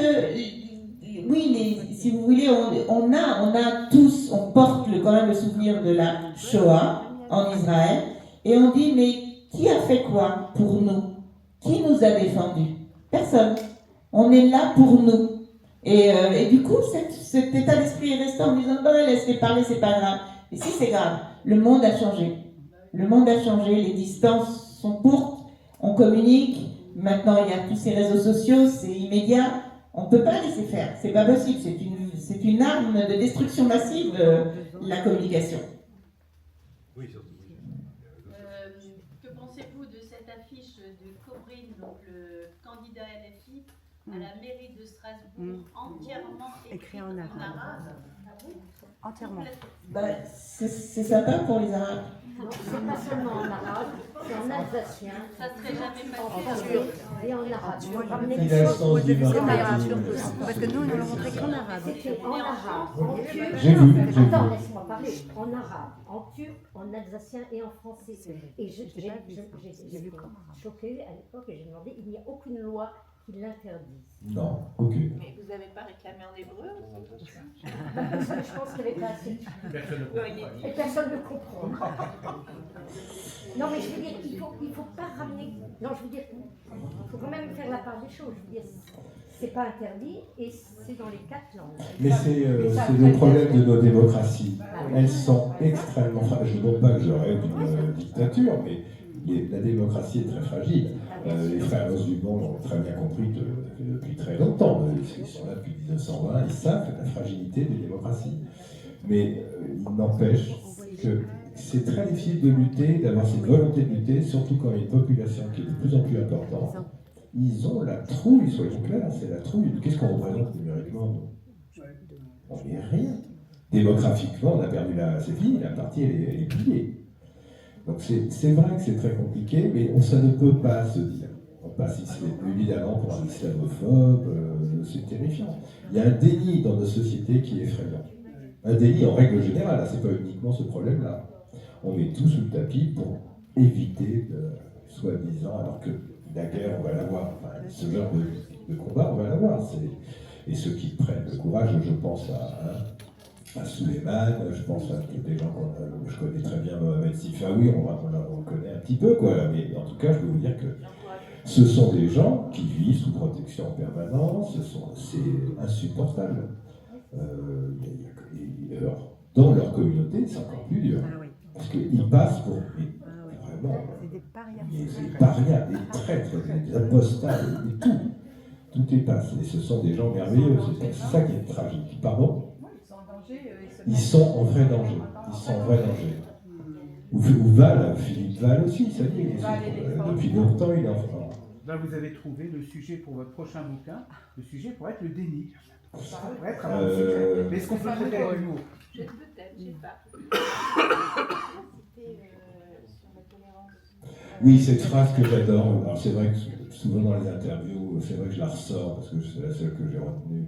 Oui, si vous voulez, on a tous, on porte quand même le souvenir de la Shoah en Israël, et on dit, mais qui a fait quoi pour nous? Qui nous a défendus? Personne. On est là pour nous. Et du coup, cet état d'esprit est resté en disant, non, laisse-les parler, c'est pas grave. Et si, c'est grave. Le monde a changé. Le monde a changé, les distances sont courtes, on communique. Maintenant, il y a tous ces réseaux sociaux, c'est immédiat. On ne peut pas laisser faire, c'est pas possible, c'est une arme de destruction massive, la communication. Oui, surtout. Que pensez-vous de cette affiche de Corinne, donc le candidat LFI, à la mairie de Strasbourg, entièrement écrit en arabe? Entièrement. C'est sympa pour les Arabes. Non, c'est pas seulement en arabe, c'est en alsacien. Ça serait jamais en passé. turc et en arabe. Il a le sens du Parce que nous, on ne le montrait qu'en arabe. C'était en arabe, en turc. J'ai vu. Attends, laisse-moi parler. En arabe, en turc, en alsacien et en français. Et j'étais choquée à l'époque et j'ai demandé, il n'y a aucune loi qui l'interdise. Non, aucune. Mais vous n'avez pas réclamé en hébreu? Je pense qu'il n'y avait pas assez. Et personne ne comprend. Non, mais je veux dire, il faut pas ramener. Non, je veux dire, il faut quand même faire la part des choses. Je veux dire, c'est pas interdit et c'est dans les 4 langues. Mais c'est le problème de nos démocraties. Elles sont extrêmement fragiles. Je ne dis pas que je rêve d'une dictature, mais la démocratie est très fragile. Les frères Musulmans l'ont très bien compris depuis très longtemps. Ils sont là depuis 1920, ils savent la fragilité des démocraties. Mais il n'empêche que c'est très difficile de lutter, d'avoir cette volonté de lutter, surtout quand il y a une population qui est de plus en plus importante. Ils ont la trouille, soyons clairs, c'est la trouille. Qu'est-ce qu'on représente numériquement, nous? On n'est rien. Démographiquement, on a perdu c'est fini, la partie elle est pliée. Donc c'est vrai que c'est très compliqué, mais ça ne peut pas se dire. On passe ici, évidemment pour un islamophobe, c'est terrifiant. Il y a un déni dans nos sociétés qui est effrayant. Un déni en règle générale, c'est pas uniquement ce problème-là. On met tout sous le tapis pour éviter, soi-disant, alors que la guerre, on va l'avoir, enfin, ce genre de combat, on va l'avoir. Et ceux qui prennent le courage, je pense à Souleymane, je pense à des gens je connais très bien Mohamed Sifawi, on le connaît un petit peu, quoi. Mais en tout cas, je peux vous dire que ce sont des gens qui vivent sous protection en permanence, c'est insupportable. Dans leur communauté, c'est encore plus dur. Parce qu'ils passent pour vraiment des parias, des traîtres, des apostats, et tout. Tout est passé. Et ce sont des gens merveilleux, c'est ça qui est tragique. Pardon ? Ils sont en vrai danger. Ils sont en vrai danger. Ou Philippe Val aussi, ça y est. Depuis longtemps, il est en France. Là, vous avez trouvé le sujet pour votre prochain bouquin. Le sujet pourrait être le déni. Ça pourrait être mais est-ce qu'on peut traiter avec l'humour? Peut-être, je sais pas. Oui, cette phrase que j'adore. Alors c'est vrai que souvent dans les interviews, c'est vrai que je la ressors parce que c'est la seule que j'ai retenue.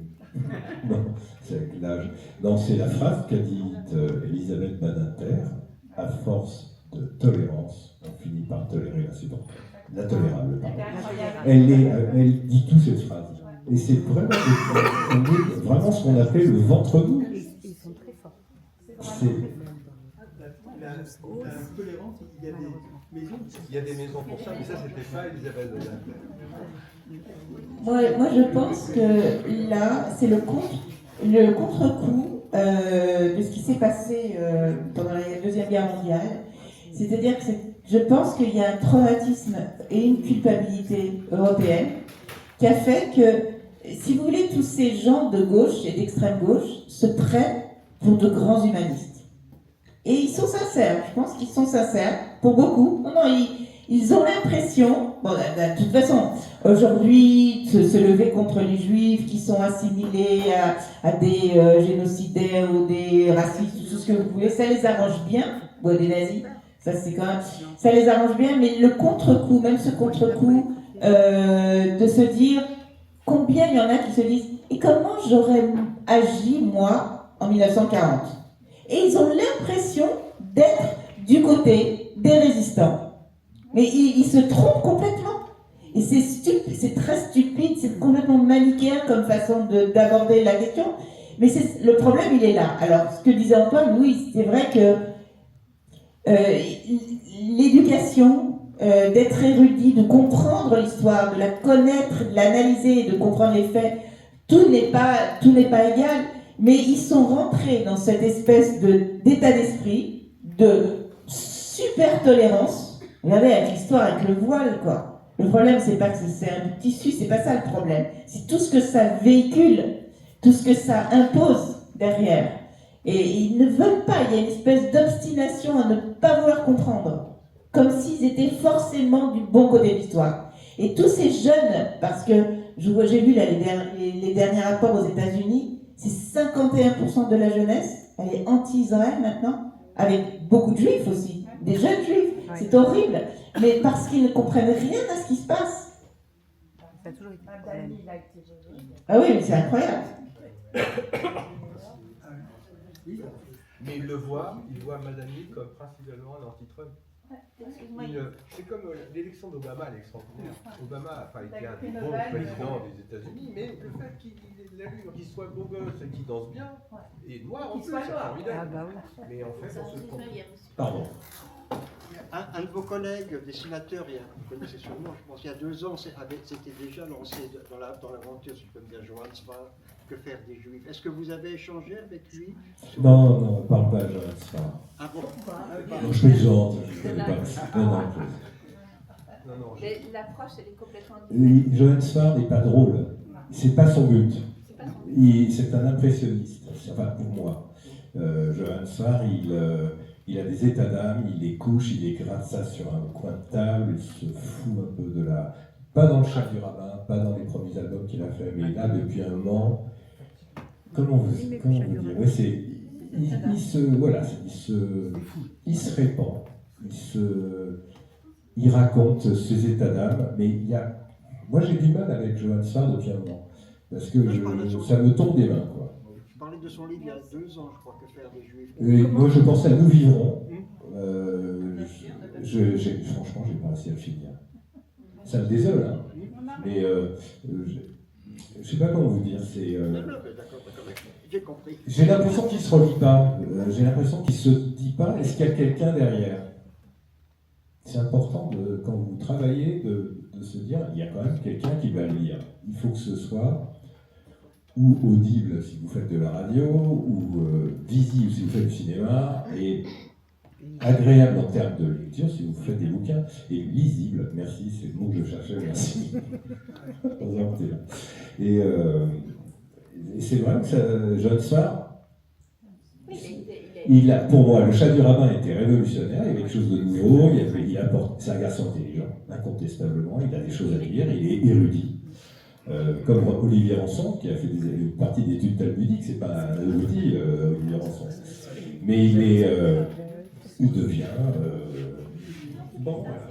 Non, c'est avec l'âge. Non, c'est la phrase qu'a dite Elisabeth Badinter. À force de tolérance, on finit par tolérer l'intolérable. Elle dit tout cette phrase. Et c'est vraiment, vraiment ce qu'on appelle le ventre mou. Ils sont très forts. La tolérance, il y a des maisons. Il y a des maisons pour ça, mais ça, c'était pas Elisabeth Badinter. Moi, je pense que là, c'est le contre-coup de ce qui s'est passé pendant la Deuxième Guerre mondiale. C'est-à-dire que je pense qu'il y a un traumatisme et une culpabilité européenne qui a fait que, si vous voulez, tous ces gens de gauche et d'extrême gauche se prennent pour de grands humanistes. Et ils sont sincères, je pense qu'ils sont sincères, pour beaucoup. Non, ils ont l'impression, bon, de toute façon, aujourd'hui, se lever contre les juifs qui sont assimilés à des génocidaires ou des racistes, tout ce que vous voulez, ça les arrange bien, ou à des nazis, ça c'est quand même, ça les arrange bien, mais le contre-coup, même ce contre-coup, de se dire combien il y en a qui se disent et comment j'aurais agi moi en 1940, et ils ont l'impression d'être du côté des résistants, mais ils se trompent complètement et c'est très stupide, c'est complètement manichéen comme façon d'aborder la question, mais le problème il est là. Alors ce que disait Antoine, oui, c'est vrai que l'éducation, d'être érudit, de comprendre l'histoire, de la connaître, de l'analyser, de comprendre les faits, tout n'est pas égal, mais ils sont rentrés dans cette espèce d'état d'esprit, de super tolérance. Regardez avec l'histoire, avec le voile, quoi. Le problème, c'est pas que c'est un tissu, c'est pas ça le problème. C'est tout ce que ça véhicule, tout ce que ça impose derrière. Et ils ne veulent pas, il y a une espèce d'obstination à ne pas vouloir comprendre. Comme s'ils étaient forcément du bon côté de l'histoire. Et tous ces jeunes, parce que j'ai vu là, les derniers rapports aux États-Unis, c'est 51% de la jeunesse, elle est anti-Israël maintenant, avec beaucoup de juifs aussi, des jeunes juifs. C'est horrible, mais parce qu'ils ne comprennent rien à ce qui se passe. Ça a toujours été. Ah oui, mais c'est incroyable. Mais il voit Madani comme principalement un anti-Trump. C'est comme l'élection d'Obama, elle est extraordinaire. Obama a été un bon président des États-Unis, mais le fait qu'il soit beau gosse et qu'il danse bien, et noir en plus, c'est formidable. Mais en fait, on se trompe. Pardon. Un de vos collègues dessinateurs, vous connaissez sûrement, je pense, il y a 2 ans, c'était déjà lancé dans l'aventure, si je peux me dire, Johann Sfar, Que faire des Juifs. Est-ce que vous avez échangé avec lui? Non, on ne parle pas de Johann Sfar. Ah bon? Non, je plaisante, je ne connais pas. Non. Mais l'approche, elle est complètement différente. Johann Sfar n'est pas drôle. C'est pas son but. C'est un impressionniste. Enfin, pour moi. Johann Sfar, il a des états d'âme, il les couche, il les gratte ça sur un coin de table, il se fout un peu de la... Pas dans le Chat du Rabbin, pas dans les premiers albums qu'il a fait, mais là, depuis un moment, comment vous dire, ouais, il se répand, il raconte ses états d'âme, mais moi j'ai du mal avec Johann Sfar depuis un moment, parce que ça me tombe des mains, quoi. Je parlais de son livre il y a 2 ans, je crois, que faire des Juifs. Moi je pensais à Nous vivrons, franchement j'ai pas réussi à le finir. Ça me désole, hein. Mais je sais pas comment vous dire, c'est... J'ai compris. J'ai l'impression qu'il se relie pas, j'ai l'impression qu'il se dit pas, est-ce qu'il y a quelqu'un derrière? C'est important, quand vous travaillez, de se dire, il y a quand même quelqu'un qui va le lire. Il faut que ce soit ou audible si vous faites de la radio, ou visible si vous faites du cinéma, et agréable en termes de lecture si vous faites des bouquins, et lisible, merci, c'est le mot que je cherchais, merci. Et c'est vrai que Johann Sfar, pour moi, le Chat du Rabbin était révolutionnaire, il y avait quelque chose de nouveau, c'est un garçon intelligent, incontestablement, il a des choses à dire, il est érudit. Comme Olivier Ranson, qui a fait une partie d'études talmudiques, c'est pas un érudit, Olivier Ranson. Mais il devient... bon, voilà.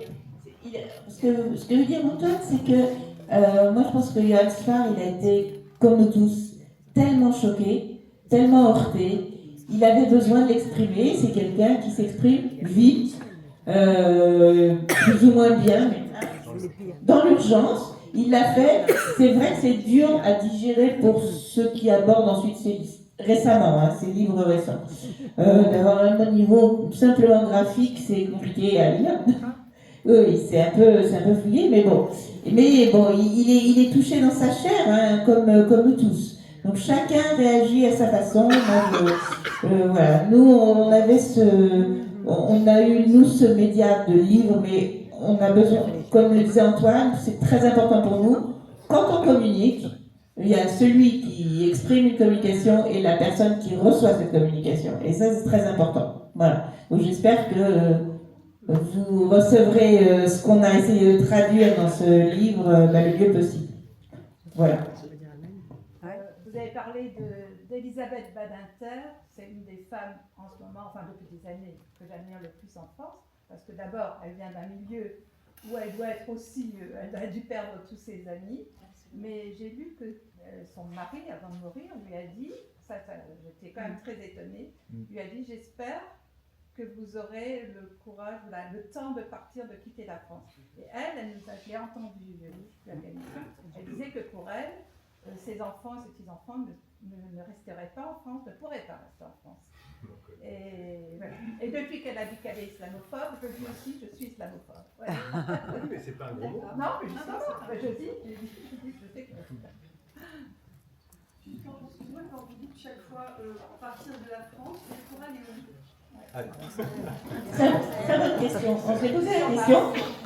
Ce que veut dire Antoine, c'est que moi je pense que Johann Sfar, il a été, comme nous tous, tellement choqué, tellement heurté. Il avait besoin de l'exprimer. C'est quelqu'un qui s'exprime vite, plus ou moins bien, mais dans l'urgence. Il l'a fait. C'est vrai que c'est dur à digérer pour ceux qui abordent ensuite ces livres récents. D'avoir un bon niveau simplement graphique, c'est compliqué à lire. Oui, c'est un peu fouillé, mais bon. Il est touché dans sa chair, hein, comme nous tous. Donc chacun réagit à sa façon. Voilà. Nous, on a eu ce média de livres, mais on a besoin, comme le disait Antoine, c'est très important pour nous. Quand on communique, il y a celui qui exprime une communication et la personne qui reçoit cette communication. Et ça, c'est très important. Voilà. Donc j'espère que vous recevrez ce qu'on a essayé de traduire dans ce livre le mieux possible. Voilà. Vous avez parlé d'Elisabeth Badinter, c'est une des femmes en ce moment, enfin depuis des années, que j'admire le plus en France, parce que d'abord, elle vient d'un milieu où elle doit être aussi, elle a dû perdre tous ses amis, mais j'ai lu que son mari, avant de mourir, lui a dit, j'étais quand même très étonnée, lui a dit, j'espère que vous aurez le courage, le temps de partir, de quitter la France. Et elle nous a bien entendu, elle disait que pour elle, ses enfants, ses petits-enfants ne resteraient pas en France, ne pourraient pas rester en France. Et depuis qu'elle a dit qu'elle est islamophobe, je dis aussi, je suis islamophobe. Ouais. Oui, mais c'est pas un gros mot. Non, mais justement, je sais que... Excusez-moi, quand vous dites chaque fois partir de la France, mais pour aller où? Très bonne question. On s'est posé la question.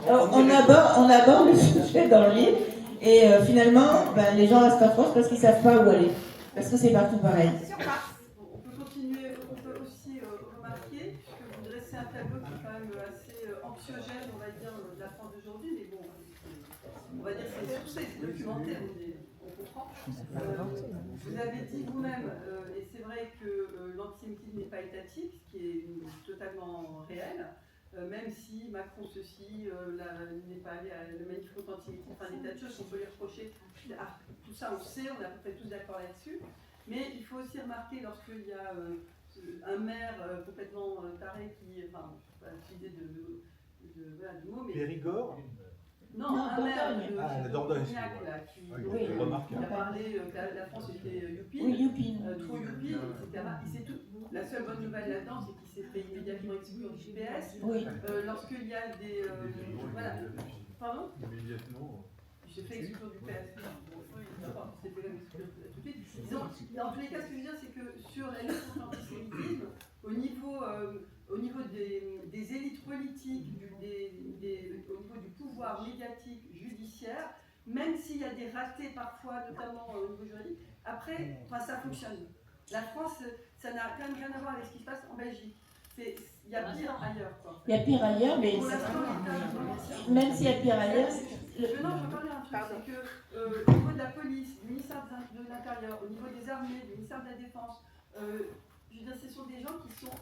On aborde le sujet dans le livre. Et finalement, les gens restent en France parce qu'ils ne savent pas où aller. Parce que c'est partout pareil. On peut continuer, on peut aussi remarquer que vous dressez un tableau qui est quand même assez anxiogène, on va dire, de la France d'aujourd'hui, mais bon, on va dire que c'est sourcé, c'est documentaire, on comprend. Vous avez dit vous-même, et c'est vrai que l'antisémitisme n'est pas étatique, ce qui est totalement réel. Même si Macron n'est pas allé à la manif contre l'antisémitisme, enfin des tas de choses qu'on peut lui reprocher. Tout ça on sait, on est à peu près tous d'accord là-dessus. Mais il faut aussi remarquer lorsqu'il y a un maire complètement taré qui, enfin, je ne vais pas utiliser du mot, mais... Périgord? Non, un maire la Dordogne, qui a parlé que la France était youpine, trop youpine, etc. La seule bonne nouvelle là-dedans, c'est qu'il s'est fait immédiatement exclure du PS. Oui. Lorsqu'il y a des... voilà. Pardon? Immédiatement. Il s'est fait exclure du PS. C'est fait exclure tout de suite. Disons, dans tous les cas, ce que je veux dire, c'est que sur la lutte contre l'antisémitisme, au niveau des élites politiques, au niveau du pouvoir médiatique, judiciaire, même s'il y a des ratés parfois, notamment au niveau juridique, après, ça fonctionne. La France, ça n'a rien à voir avec ce qui se passe en Belgique. il y a pire ailleurs, quoi. Il y a pire ailleurs, mais même s'il y a pire ailleurs... Non, je veux parler un truc, c'est que au niveau de la police, du ministère de l'Intérieur, au niveau des armées, du ministère de la Défense, je veux dire, ce sont des gens qui sont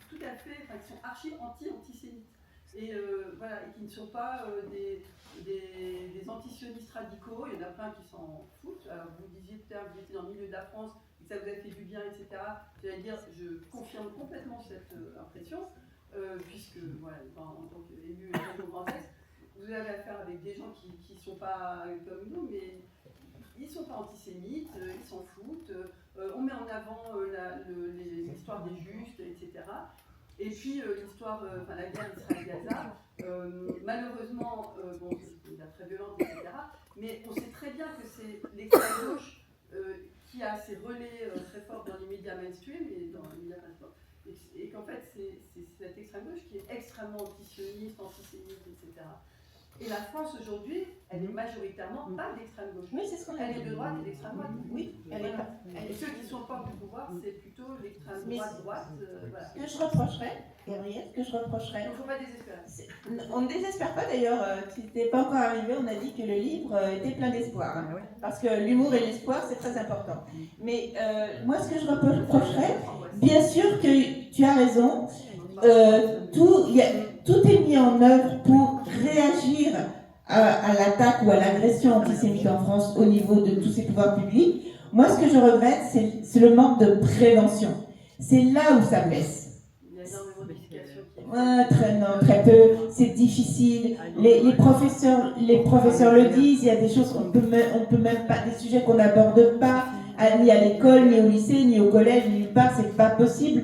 tout à fait, enfin, qui sont archi antisémites. Et voilà, et qui ne sont pas des antisionistes radicaux. Il y en a plein qui s'en foutent. Alors vous disiez tout à l'heure que vous étiez dans le milieu de la France et que ça vous a fait du bien, etc. J'allais dire, je confirme complètement cette impression, puisque voilà, en tant qu'élu au Grand Est, vous avez affaire avec des gens qui ne sont pas comme nous, mais ils ne sont pas antisémites, ils s'en foutent. On met en avant l'histoire des justes, etc. Et puis l'histoire, la guerre Israël-Gaza, malheureusement, bon, c'est une guerre très violente, etc. Mais on sait très bien que c'est l'extrême gauche qui a ses relais très forts dans les médias mainstream et dans les médias mainstream, et qu'en fait c'est cette extrême gauche qui est extrêmement antisioniste, antisémite, etc. Et la France aujourd'hui, elle est majoritairement pas d'extrême gauche. Oui, c'est ce qu'on a dit. Elle est de droite et d'extrême droite. Oui, elle est pas. Et ceux qui sont pas au pouvoir, c'est plutôt l'extrême droite. Voilà. Ce que je reprocherais, Gabriel, ce que je reprocherais. Il ne faut pas désespérer. On ne désespère pas d'ailleurs, si ce n'était pas encore arrivé, on a dit que le livre était plein d'espoir. Hein, parce que l'humour et l'espoir, c'est très important. Mais moi, ce que je reprocherais, bien sûr que tu as raison, tout est mis en œuvre pour réagir à l'attaque ou à l'agression antisémite en France au niveau de tous ces pouvoirs publics. Moi, ce que je regrette, c'est le manque de prévention. C'est là où ça blesse. Il y a énormément d'éducation qui est... très peu, c'est difficile. Les professeurs le disent, il y a des choses qu'on peut même pas, des sujets qu'on n'aborde pas, ni à l'école, ni au lycée, ni au collège, ni nulle part, c'est pas possible.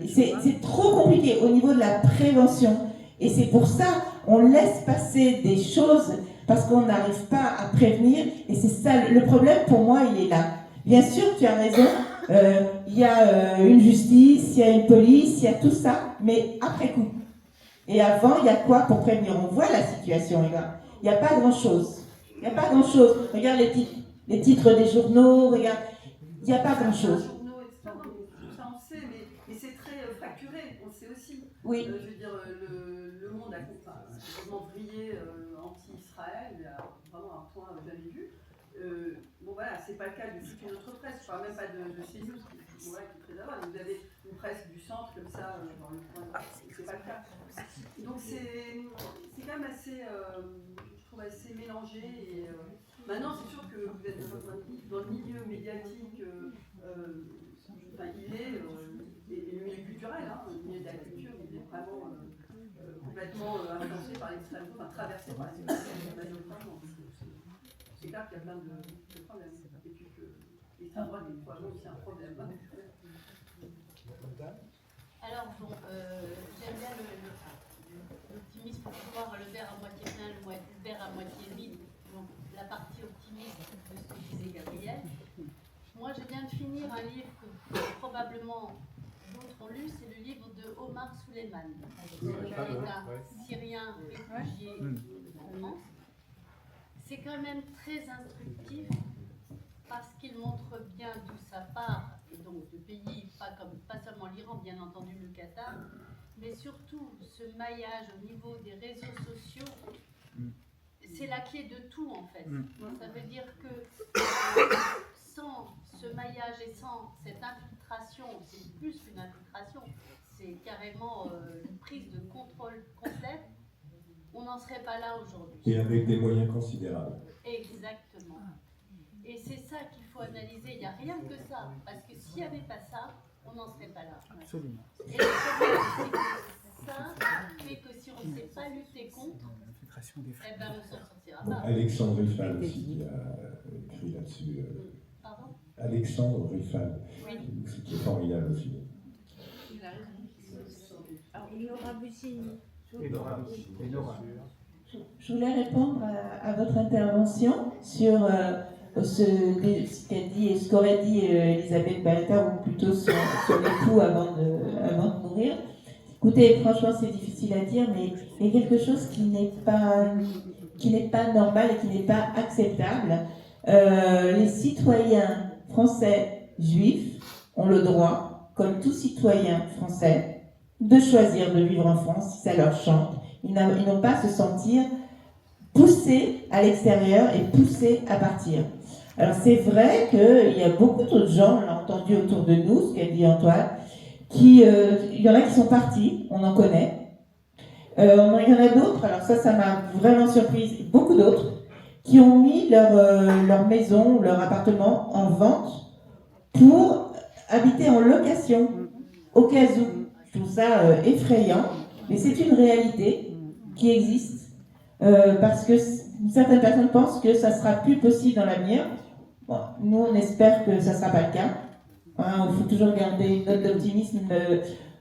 C'est trop compliqué au niveau de la prévention. Et c'est pour ça on laisse passer des choses parce qu'on n'arrive pas à prévenir. Et c'est ça, le problème pour moi, il est là. Bien sûr, tu as raison, il y a une justice, il y a une police, il y a tout ça, mais après coup. Et avant, il y a quoi pour prévenir? On voit la situation, les gars. Il n'y a pas grand-chose. Il n'y a pas grand-chose. Regarde les titres des journaux, regarde. Il n'y a pas grand-chose. Ça, on sait, mais c'est très fracturé, on le sait aussi. Oui. Je veux dire, le monde a complètement vrillé anti-Israël, vraiment un point jamais vu. Bon voilà, c'est pas le cas de toute une autre presse, je parle même pas de CNews qui est très à l'heure. Vous avez une presse du centre comme ça, dans le coin, c'est pas le cas. Donc c'est quand même assez, je trouve assez mélangé. Et, maintenant, c'est sûr que vous êtes dans le milieu médiatique, il est, et le milieu culturel, hein, le milieu de la culture, il est vraiment complètement influencé par l'extrême, traversé par l'extrême droite. C'est clair qu'il y a plein de problèmes. Et puis que l'extrême droite est probablement aussi un problème. Alors, bon, j'aime bien l'optimisme pour voir le verre à moitié plein, le verre à moitié vide. Donc, la partie optimiste de ce que disait Gabriel. Moi, je viens de finir un livre que probablement d'autres ont lu, c'est le livre de Omar Suleiman. C'est un Syrien réfugié en France. C'est quand même très instructif parce qu'il montre bien d'où ça part, et donc de pays, pas seulement l'Iran, bien entendu le Qatar, mais surtout ce maillage au niveau des réseaux sociaux, c'est la clé de tout en fait. Ça veut dire que sans ce maillage et sans cette infiltration, c'est plus qu'une infiltration, c'est carrément une prise de contrôle complète, on n'en serait pas là aujourd'hui. Et avec des moyens considérables. Exactement. Et c'est ça qu'il faut analyser, il n'y a rien que ça, parce que s'il n'y avait pas ça, on n'en serait pas là. Absolument. Et le problème, c'est que ça fait que si on ne sait pas lutter contre, eh ben on s'en sortira pas. Alexandre Riffal aussi qui a écrit là-dessus. Pardon ? Alexandre Riffal, qui est formidable aussi. Il a raison. Alors, Laura Bussini. Je voulais répondre à votre intervention sur ce qu'aurait dit Elisabeth Balletta, ou plutôt son époux avant de mourir. Écoutez, franchement, c'est difficile à dire, mais il y a quelque chose qui n'est pas normal et qui n'est pas acceptable. Les citoyens français juifs ont le droit, comme tout citoyen français, de choisir de vivre en France si ça leur chante. Ils n'ont pas à se sentir poussés à l'extérieur et poussés à partir. Alors c'est vrai qu'il y a beaucoup d'autres gens, on l'a entendu autour de nous, ce qu'a dit Antoine, il y en a qui sont partis, on en connaît. Il y en a d'autres, alors ça m'a vraiment surprise, beaucoup d'autres, qui ont mis leur maison, leur appartement en vente pour habiter en location, au cas où. Je trouve ça effrayant, mais c'est une réalité qui existe, parce que certaines personnes pensent que ça sera plus possible dans l'avenir. Bon, nous, on espère que ça ne sera pas le cas. Hein, il faut toujours garder une note d'optimisme.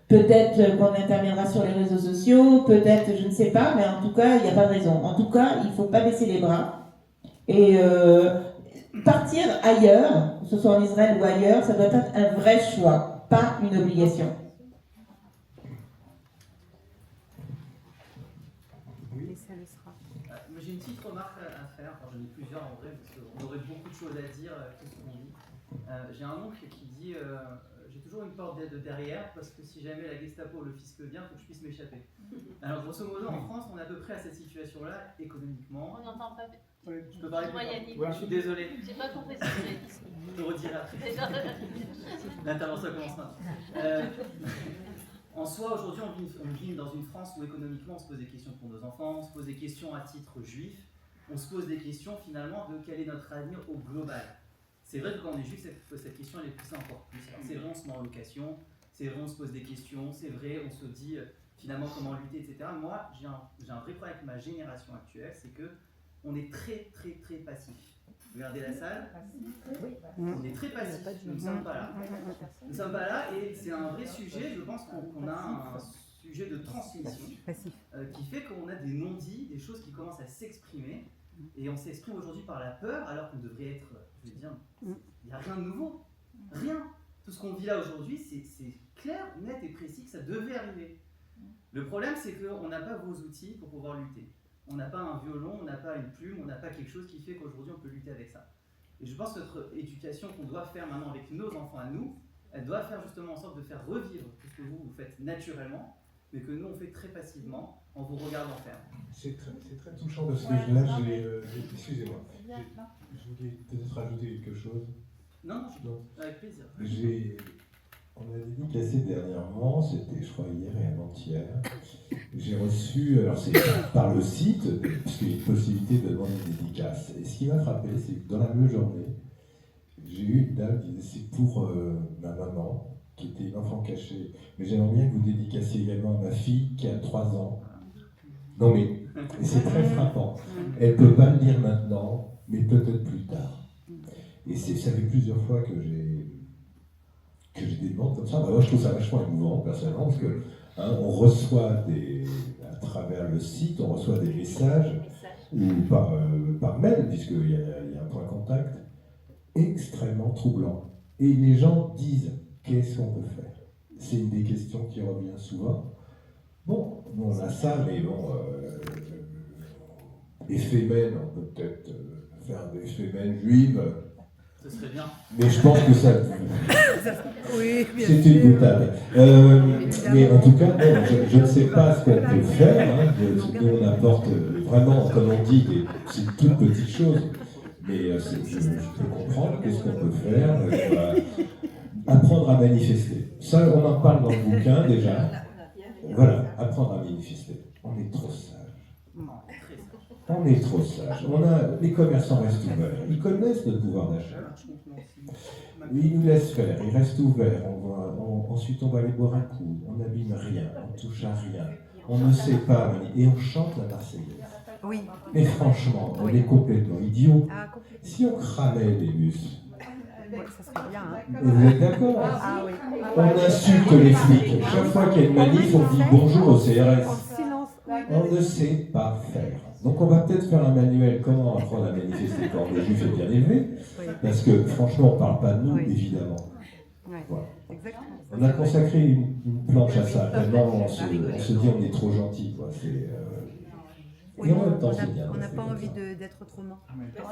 Peut-être qu'on interviendra sur les réseaux sociaux, peut-être, je ne sais pas, mais en tout cas, il n'y a pas de raison. En tout cas, il ne faut pas baisser les bras. Et partir ailleurs, que ce soit en Israël ou ailleurs, ça doit être un vrai choix, pas une obligation. J'ai une petite remarque à faire, enfin j'en ai plusieurs en vrai, parce qu'on aurait beaucoup de choses à dire, qu'est-ce qu'on dit. J'ai un oncle qui dit j'ai toujours une porte de derrière, parce que si jamais la Gestapo ou le fisc vient, il faut que je puisse m'échapper. Alors grosso modo, en France, on est à peu près à cette situation-là, économiquement. On n'entend pas. Je peux parler plus Yannick. fort. Je suis désolé. J'ai pas compris ce que tu as dit. Je le redirai après. L'intervention commence maintenant. En soi, aujourd'hui, on vit dans une France où économiquement on se pose des questions pour nos enfants, on se pose des questions à titre juif, on se pose des questions finalement de quel est notre avenir au global. C'est vrai que quand on est juif, cette question elle est poussée encore plus. Alors, c'est vrai, on se met en location, c'est vrai, on se pose des questions, c'est vrai, on se dit finalement comment lutter, etc. Moi, j'ai un vrai problème avec ma génération actuelle, c'est que on est très très très passif. Regardez la salle, on est très passif, nous ne sommes pas là. Nous ne sommes pas là et c'est un vrai sujet, je pense qu'on a un sujet de transmission qui fait qu'on a des non-dits, des choses qui commencent à s'exprimer et on s'exprime aujourd'hui par la peur alors qu'on devrait être, je vais dire, il n'y a rien de nouveau, rien. Tout ce qu'on vit là aujourd'hui, c'est clair, net et précis que ça devait arriver. Le problème c'est qu'on n'a pas vos outils pour pouvoir lutter. On n'a pas un violon, on n'a pas une plume, on n'a pas quelque chose qui fait qu'aujourd'hui on peut lutter avec ça. Et je pense que notre éducation qu'on doit faire maintenant avec nos enfants à nous, elle doit faire justement en sorte de faire revivre tout ce que vous faites naturellement, mais que nous on fait très passivement en vous regardant faire. C'est très touchant parce que là excusez-moi, je voulais peut-être rajouter quelque chose. Non, avec plaisir. On a dédicacé dernièrement, c'était je crois hier et avant-hier. J'ai reçu, alors c'est par le site, puisqu'il y a une possibilité de demander une dédicace. Et ce qui m'a frappé, c'est que dans la même journée, j'ai eu une dame qui disait c'est pour ma maman, qui était une enfant cachée. Mais j'aimerais bien que vous dédicaciez également à ma fille qui a 3 ans. Non mais, c'est très frappant. Elle ne peut pas le dire maintenant, mais peut-être plus tard. Et ça fait plusieurs fois que j'ai des demandes comme ça. Moi, je trouve ça vachement émouvant, personnellement, parce que on reçoit à travers le site, on reçoit des messages, ou par mail, puisqu'il y a un point contact, extrêmement troublant. Et les gens disent, qu'est-ce qu'on peut faire? C'est une des questions qui revient souvent. Bon, nous on a ça, mais bon, éphémène, on peut peut-être faire des éphémènes juives. Ce serait bien. Mais je pense que ça... Oui, c'est une boutade. Mais en tout cas, bon, je ne sais pas ce qu'on peut faire. Hein. Nous, on apporte vraiment, comme on dit, c'est une toute petite chose. Mais je peux comprendre qu'est-ce qu'on peut faire. Apprendre à manifester. Ça, on en parle dans le bouquin déjà. Voilà, apprendre à manifester. On est trop sage. On est trop sage. Les commerçants restent ouverts. Ils connaissent notre pouvoir d'achat. Ils nous laissent faire. Ils restent ouverts. Ensuite, on va aller boire un coup. On n'abîme rien. On touche à rien. On ne sait pas. Et on chante la Marseillaise. Oui. Mais franchement, on est complètement idiots. Si on cramait les bus. Ça serait bien, hein. Vous êtes d'accord? Oui. On insulte les flics. Chaque fois qu'il y a une manif, on dit bonjour au CRS. On ne sait pas faire. Donc on va peut-être faire un manuel comment apprendre à manifester quand le juif est bien élevé, parce que franchement on ne parle pas de nous, évidemment. Voilà. On a consacré une planche à ça, vraiment on se dit on est trop gentil. Oui, et en même temps c'est bien. On n'a pas envie d'être autrement.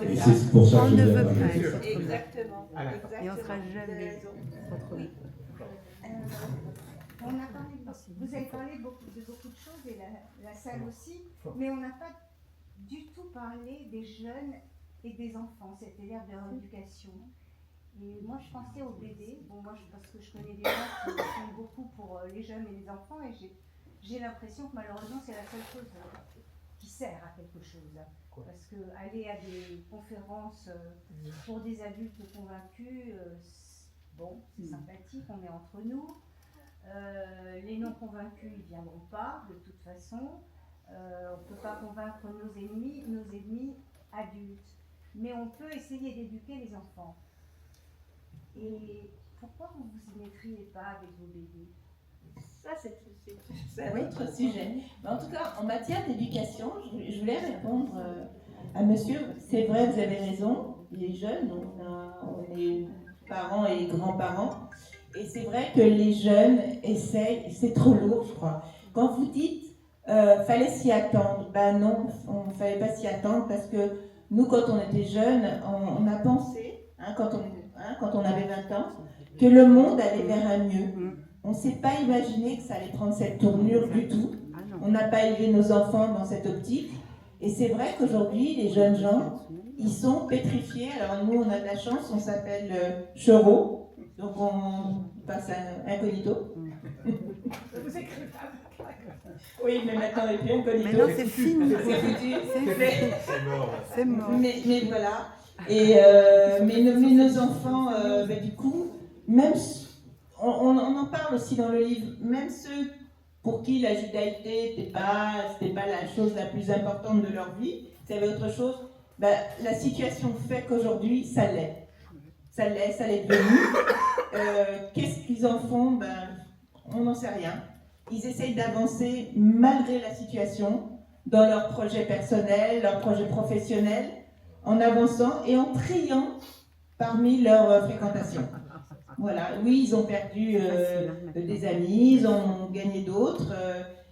Et c'est pour ça que je ne viens veut de pas rajouter. être autrement. Exactement. Et on ne sera jamais autrement. On a parlé vous avez parlé de beaucoup de choses, et la salle aussi, mais on n'a pas du tout parlé des jeunes et des enfants, c'est-à-dire de leur éducation. Et moi, je pensais au BD. Bon, moi, parce que je connais des gens qui font beaucoup pour les jeunes et les enfants, et j'ai l'impression que malheureusement, c'est la seule chose qui sert à quelque chose. Parce que aller à des conférences pour des adultes convaincus, bon, c'est sympathique, on est entre nous. Les non convaincus, ils ne viendront pas, de toute façon. On ne peut pas convaincre nos ennemis adultes. Mais on peut essayer d'éduquer les enfants. Et pourquoi vous ne vous y mettriez pas avec vos bébés? Ça, c'est un autre sujet. Mais en tout cas, en matière d'éducation, je voulais répondre à monsieur. C'est vrai, vous avez raison. Les jeunes, on est parents et grands-parents. Et c'est vrai que les jeunes essayent, c'est trop lourd, je crois. Quand vous dites fallait s'y attendre, ben non, on ne fallait pas s'y attendre parce que nous, quand on était jeunes, on a pensé, quand on avait 20 ans, que le monde allait vers un mieux. On ne s'est pas imaginé que ça allait prendre cette tournure du tout. On n'a pas élevé nos enfants dans cette optique. Et c'est vrai qu'aujourd'hui, les jeunes gens, ils sont pétrifiés. Alors nous, on a de la chance, on s'appelle Chero, donc on passe à incognito. Vous écrivez pas. Oui, mais maintenant, il n'y a plus incognito. Maintenant, c'est fini. C'est foutu. C'est mort. C'est mort. Mais voilà. Et mais nos enfants, du coup, même on en parle aussi dans le livre, même ceux pour qui la judaïté n'était pas la chose la plus importante de leur vie, c'était autre chose, la situation fait qu'aujourd'hui, ça l'est. Ça l'est devenu. Qu'est-ce qu'ils en font? On n'en sait rien. Ils essayent d'avancer malgré la situation, dans leurs projets personnels, leurs projets professionnels, en avançant et en triant parmi leurs fréquentations. Voilà, oui, ils ont perdu des amis, ils en ont gagné d'autres.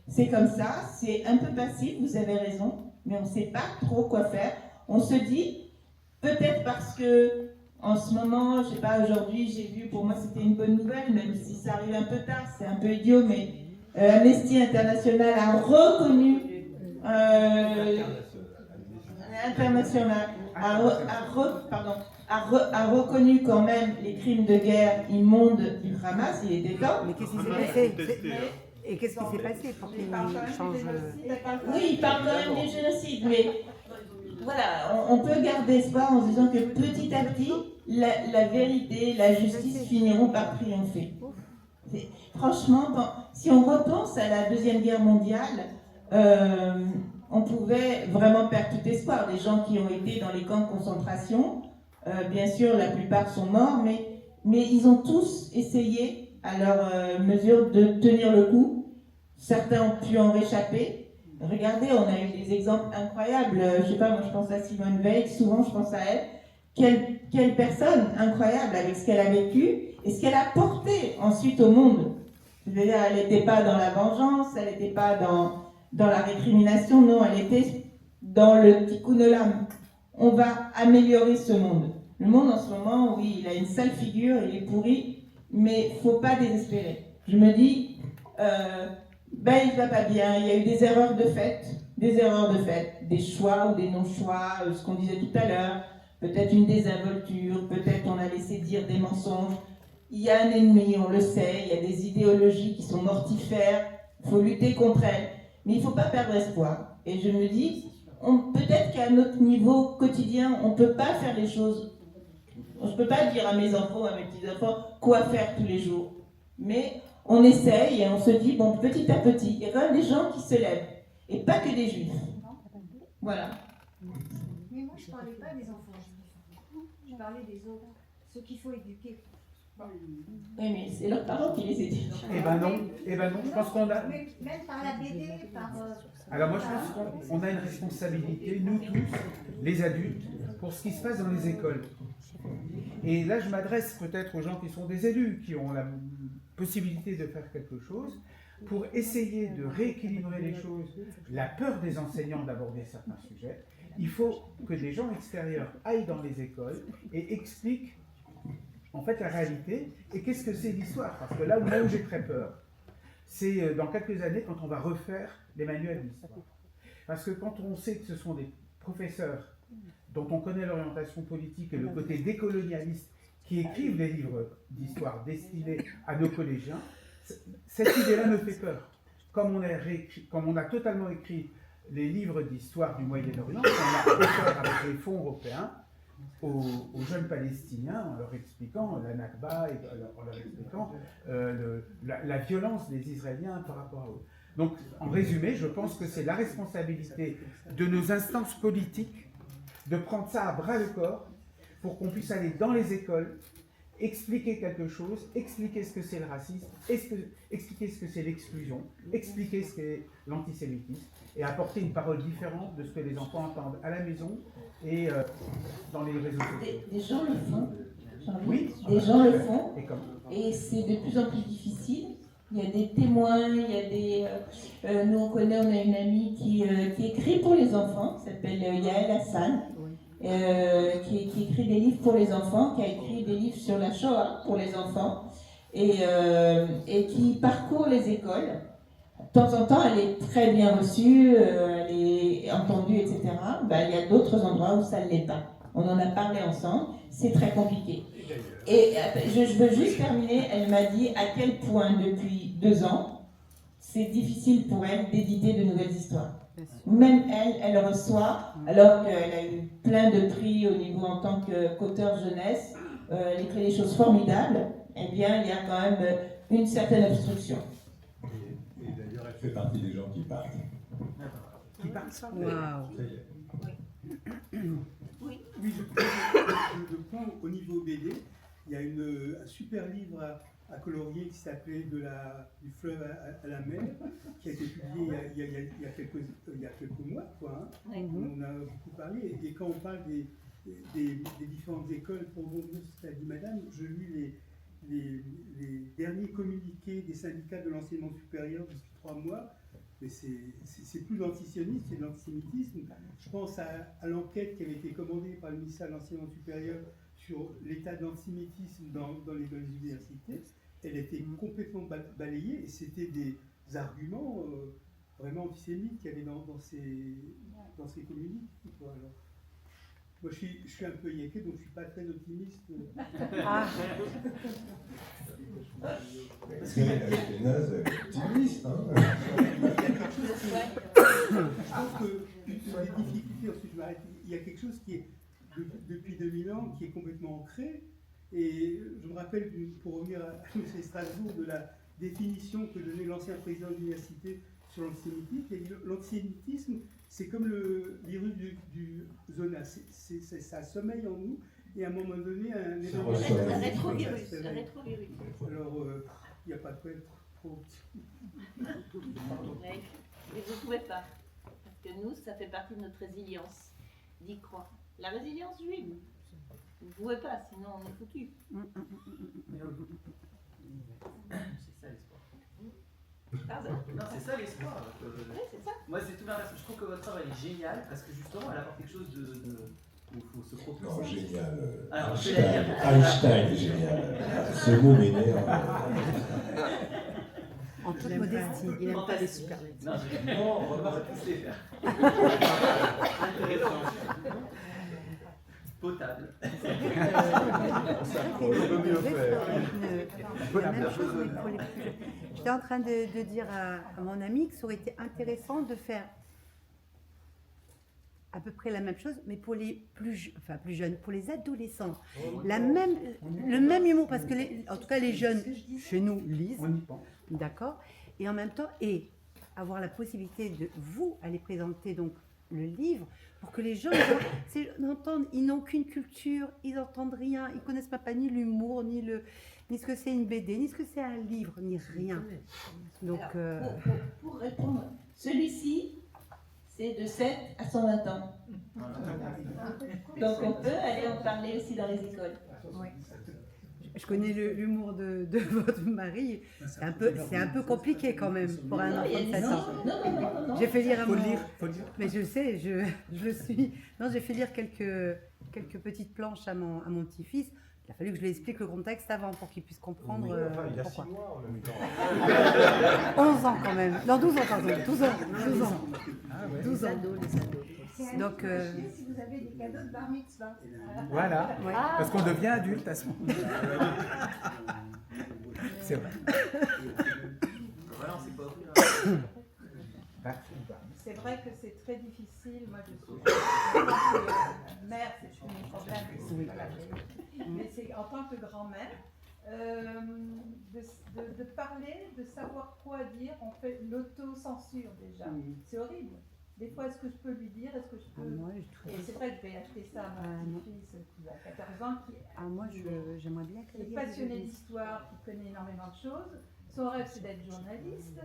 C'est comme ça, c'est un peu passif, vous avez raison, mais on ne sait pas trop quoi faire. On se dit, peut-être parce que en ce moment, je ne sais pas, aujourd'hui, j'ai vu, pour moi c'était une bonne nouvelle, même si ça arrive un peu tard, c'est un peu idiot, mais Amnesty International a reconnu a reconnu quand même les crimes de guerre immondes du Hamas. Il était temps. Mais qu'est-ce qui s'est passé? Et qu'est-ce qui s'est passé pour qu'il change? Oui, il parle quand même du génocide, mais voilà, on peut garder espoir en se disant que petit à petit, la vérité, la justice finiront par triompher. Franchement, si on repense à la Deuxième Guerre mondiale, on pouvait vraiment perdre tout espoir. Les gens qui ont été dans les camps de concentration, bien sûr, la plupart sont morts, mais ils ont tous essayé, à leur mesure, de tenir le coup. Certains ont pu en réchapper. Regardez, on a eu des exemples incroyables. Je sais pas, moi je pense à Simone Veil, souvent je pense à elle. Quelle personne incroyable avec ce qu'elle a vécu et ce qu'elle a porté ensuite au monde. Je veux dire, elle n'était pas dans la vengeance, elle n'était pas dans la récrimination, non, elle était dans le tikkun olam. On va améliorer ce monde. Le monde en ce moment, oui, il a une sale figure, il est pourri, mais il ne faut pas désespérer. Je me dis, il ne va pas bien, il y a eu des erreurs de fait, des choix ou des non-choix, ce qu'on disait tout à l'heure, peut-être une désinvolture, peut-être on a laissé dire des mensonges. Il y a un ennemi, on le sait, il y a des idéologies qui sont mortifères, il faut lutter contre elles, mais il ne faut pas perdre espoir. Et je me dis, peut-être qu'à notre niveau quotidien, on ne peut pas faire les choses. Je ne peux pas dire à mes enfants, à mes petits-enfants, quoi faire tous les jours. Mais on essaye et on se dit, bon, petit à petit, il y a quand même des gens qui se lèvent. Et pas que des juifs. Voilà. Mais moi, je ne parlais pas des enfants juifs. Je parlais des autres. Ceux qu'il faut éduquer. Oui, mais c'est leurs parents qui les éduquent. Eh ben non, je pense qu'on a... Même par la BD, par... Alors moi, je pense qu'on a une responsabilité, nous tous, les adultes, pour ce qui se passe dans les écoles. Et là, je m'adresse peut-être aux gens qui sont des élus, qui ont la possibilité de faire quelque chose, pour essayer de rééquilibrer les choses, la peur des enseignants d'aborder certains sujets. Il faut que des gens extérieurs aillent dans les écoles et expliquent en fait la réalité et qu'est-ce que c'est l'histoire. Parce que là où j'ai très peur, c'est dans quelques années quand on va refaire les manuels d'histoire. Parce que quand on sait que ce sont des professeurs dont on connaît l'orientation politique et le côté décolonialiste qui écrivent des livres d'histoire destinés à nos collégiens, cette idée-là me fait peur. Comme on a totalement écrit les livres d'histoire du Moyen-Orient, on a offert avec les fonds européens aux jeunes Palestiniens en leur expliquant la Nakba, et en leur expliquant la violence des Israéliens par rapport à eux. Donc, en résumé, je pense que c'est la responsabilité de nos instances politiques de prendre ça à bras le corps pour qu'on puisse aller dans les écoles, expliquer quelque chose, expliquer ce que c'est le racisme, expliquer ce que c'est l'exclusion, expliquer ce qu'est l'antisémitisme et apporter une parole différente de ce que les enfants entendent à la maison et dans les réseaux sociaux. Des gens le font. Oui, des gens le font. Et Et c'est de plus en plus difficile. Il y a des témoins, il y a des... nous, on a une amie qui écrit pour les enfants, qui s'appelle Yael Hassan, qui écrit des livres pour les enfants, qui a écrit des livres sur la Shoah pour les enfants, et qui parcourt les écoles. De temps en temps, elle est très bien reçue, elle est entendue, etc. Ben, il y a d'autres endroits où ça ne l'est pas. On en a parlé ensemble, c'est très compliqué. Et je veux juste terminer, elle m'a dit à quel point depuis 2 ans, c'est difficile pour elle d'éditer de nouvelles histoires. Même elle reçoit, alors qu'elle a eu plein de prix au niveau en tant qu'auteur jeunesse, elle écrit des choses formidables, eh bien il y a quand même une certaine obstruction. Et d'ailleurs, elle fait partie des gens qui partent. Qui partent. Waouh. Oui. Oui, je prends au niveau BD, il y a un super livre à colorier qui s'appelait Du fleuve à la mer, qui a été publié il y a quelques mois, quoi, hein. On a beaucoup parlé. Et quand on parle des différentes écoles, pour rebondir sur ce qu'a dit madame, je lis les derniers communiqués des syndicats de l'enseignement supérieur depuis 3 mois. Mais c'est plus l'antisionisme, c'est de l'antisémitisme. Je pense à l'enquête qui avait été commandée par le ministère de l'Enseignement supérieur sur l'état d'antisémitisme dans les universités. Elle était complètement balayée et c'était des arguments vraiment antisémites qu'il y avait dans ces communiqués. Alors, moi, je suis un peu yéké, donc je ne suis pas très optimiste. Ah. Parce qu'avec les nazes, elle est optimiste. Hein. Je pense que une des difficultés, ensuite je m'arrête, il y a quelque chose qui est, depuis 2000 ans, qui est complètement ancré. Et je me rappelle, pour revenir à M. Strasbourg, de la définition que donnait l'ancien président de l'université sur l'antisémitisme. L'antisémitisme, c'est comme le virus du zona, ça sommeille en nous, et à un moment donné, un événement... Un rétrovirus. Alors, il n'y a pas de quoi être trop... Mais vous ne pouvez pas, parce que nous, ça fait partie de notre résilience, d'y croire. La résilience juive. Vous ne pouvez pas, sinon on est foutu. C'est ça l'espoir. Pardon? Non, c'est ça l'espoir. Oui, c'est ça. Moi, c'est tout l'inverse. Je trouve que votre œuvre elle est géniale parce que justement, elle apporte quelque chose où il faut se propulser. Non, génial. Alors, Einstein est génial. Ce mot m'énerve. En toute modestie, il n'aime pas les superlatifs. Non, on va tous les faire. Intéressant. Potable. J'étais en train de dire à mon ami que ça aurait été intéressant de faire à peu près la même chose, mais pour les plus jeunes, pour les adolescents. Le même humour, parce que en tout cas les jeunes chez nous lisent, d'accord, et en même temps, et avoir la possibilité de vous aller présenter donc le livre, pour que les gens entendent, ils n'ont aucune culture, ils n'entendent rien, ils ne connaissent pas ni l'humour, ni ce que c'est une BD, ni ce que c'est un livre, ni rien. Donc, alors, pour répondre, celui-ci, c'est de 7 à 120 ans. Donc on peut aller en parler aussi dans les écoles. Oui. Je connais l'humour de votre mari. C'est un peu compliqué quand même pour un enfant de 7 ans. Non. J'ai fait lire à mon... Mais je sais, je le suis. Non, j'ai fait lire quelques petites planches à mon petit-fils. Il a fallu que je lui explique le contexte avant pour qu'il puisse comprendre Oui, enfin, il y a pourquoi. 6 mois en même temps. 11 ans quand même. Non, 12 ans, pardon. 12 ans. 12 ans. Ah ouais. 12 ans. C'est Donc, si vous avez des cadeaux de bar mitzvah. Voilà, Ouais. parce qu'on devient adulte à ce moment-là. C'est vrai. Voilà, on sait pas C'est vrai que c'est très difficile. Moi, je suis mère, c'est mon problème. Mais c'est en tant que grand-mère, de parler, de savoir quoi dire. On fait l'autocensure déjà. C'est horrible. Des fois, est-ce que je peux lui dire, est-ce que je peux... Et c'est vrai que je vais acheter ça à ma petite-fille qui a 14 ans, qui j'aimerais bien qu'elle est passionnée d'histoire, qui connaît énormément de choses. Son rêve, c'est d'être journaliste.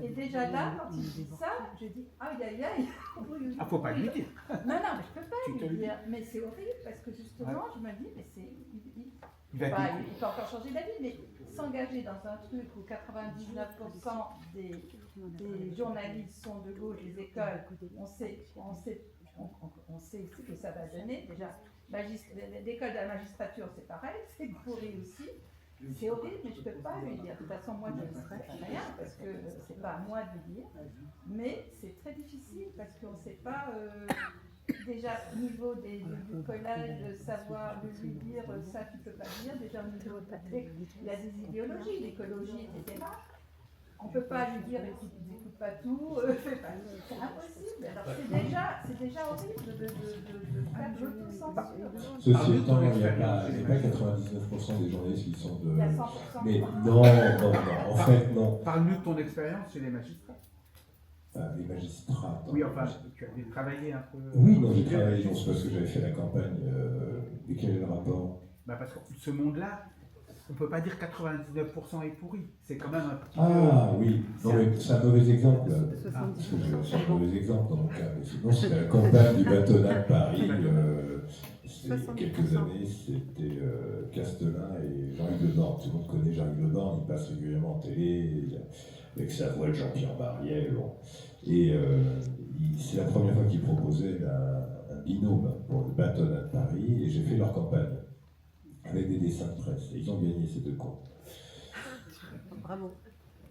Et déjà là, quand il dit ça, je dis aïe aïe aïe. Ah, faut pas lui dire. Non, mais je peux pas lui dire. Mais c'est horrible parce que justement, je me dis, mais c'est. Il peut encore changer d'avis, mais s'engager dans un truc où 99% des journalistes sont de gauche, les écoles, on sait ce que ça va donner. Déjà, l'école de la magistrature, c'est pareil, c'est pourri aussi. C'est horrible, mais je ne peux pas lui dire. De toute façon, moi, je ne ferai rien parce que c'est pas à moi de lui dire. Mais c'est très difficile parce qu'on ne sait pas, déjà au niveau du collège, savoir lui dire ça, tu ne peux pas dire. Déjà au niveau il y a des idéologies, l'écologie, etc. On ne peut pas lui dire écoute pas tout, fais pas. C'est impossible. Alors c'est déjà horrible de faire de l'autocensure. Ceci étant, il n'y a pas 99% des journalistes qui sont de. Il y a 100%. Mais non, en fait, non. Parle-nous de ton expérience chez les magistrats. Les magistrats. Oui, enfin, tu avais travaillé un peu. Oui, non, j'ai travaillé, c'est parce que j'avais fait la campagne. Et quel est le rapport? Parce que ce monde-là, on ne peut pas dire 99% est pourri. C'est quand même un petit peu. Ah oui, non, mais c'est un mauvais exemple. Parce que c'est un mauvais exemple dans mon cas. Mais sinon, c'était la campagne du bâtonnat de Paris. Il y a quelques années, c'était Castelin et Jean-Yves Le Borne. Tout le monde connaît Jean-Yves Le Borne, il passe régulièrement en télé avec sa voix de Jean-Pierre Mariel. Bon. Et c'est la première fois qu'ils proposaient un binôme pour le bâtonnat de Paris et j'ai fait leur campagne avec des dessins de presse. Et ils ont gagné ces deux comptes. Bravo.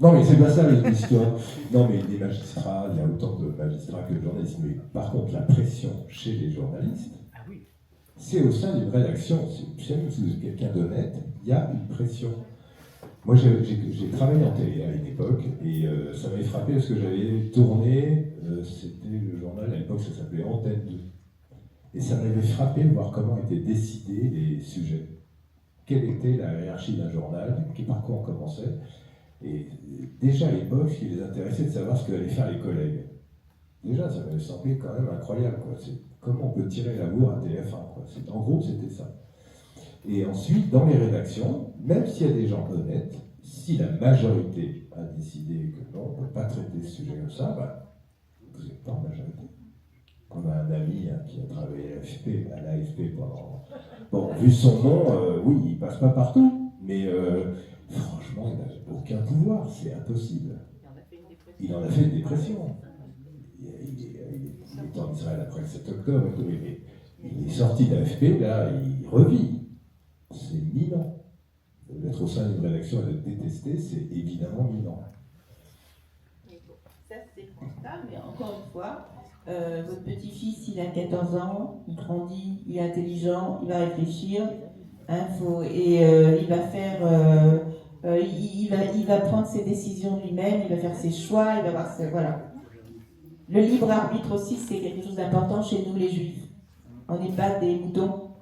Non, mais c'est pas ça l'histoire. Non, mais les magistrats, il y a autant de magistrats que de journalistes. Mais par contre, la pression chez les journalistes, c'est au sein d'une rédaction. Même si vous êtes quelqu'un d'honnête, il y a une pression. Moi, j'ai travaillé en télé à une époque et ça m'avait frappé parce que j'avais tourné, c'était le journal, à l'époque ça s'appelait Antenne 2. Et ça m'avait frappé de voir comment étaient décidés les sujets. Quelle était la hiérarchie d'un journal, par quoi on commençait. Et déjà à l'époque, ce qui les intéressait de savoir ce que allaient faire les collègues. Déjà, ça m'avait semblé quand même incroyable. Comment on peut tirer la bourre à TF1 quoi. En gros, c'était ça. Et ensuite, dans les rédactions, même s'il y a des gens honnêtes, si la majorité a décidé que non, on ne peut pas traiter ce sujet comme ça, vous n'êtes pas en majorité. On a un ami qui a travaillé à l'AFP pendant... Bon, vu son nom, oui, il ne passe pas partout, mais franchement, il n'a aucun pouvoir, c'est impossible. Il en a fait une dépression. Il est en Israël après le 7 octobre, mais il est sorti d'AFP, là, il revit. C'est minant. D'être au sein d'une rédaction et d'être détesté, c'est évidemment minant. Ça, c'est le constat, mais encore une fois, votre petit-fils, il a 14 ans, il grandit, il est intelligent, il va réfléchir, il va faire, il va prendre ses décisions lui-même, il va faire ses choix, il va voir voilà. Le libre arbitre aussi, c'est quelque chose d'important chez nous les Juifs. On n'est pas des moutons,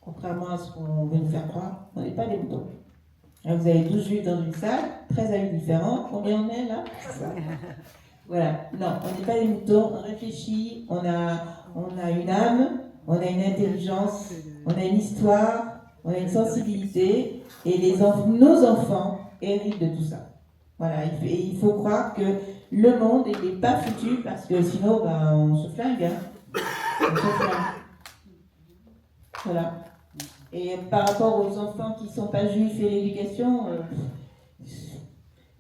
contrairement à ce qu'on veut nous faire croire, on n'est pas des moutons. Alors vous avez 12 Juifs dans une salle, 13 avis différents, combien on est là? Voilà, non, on n'est pas des moutons, on réfléchit, on a une âme, on a une intelligence, on a une histoire, on a une sensibilité, et nos enfants héritent de tout ça. Voilà, il faut croire que le monde n'est pas foutu, parce que sinon, on se flingue. Hein. On se flingue. Voilà. Et par rapport aux enfants qui ne sont pas juifs et l'éducation,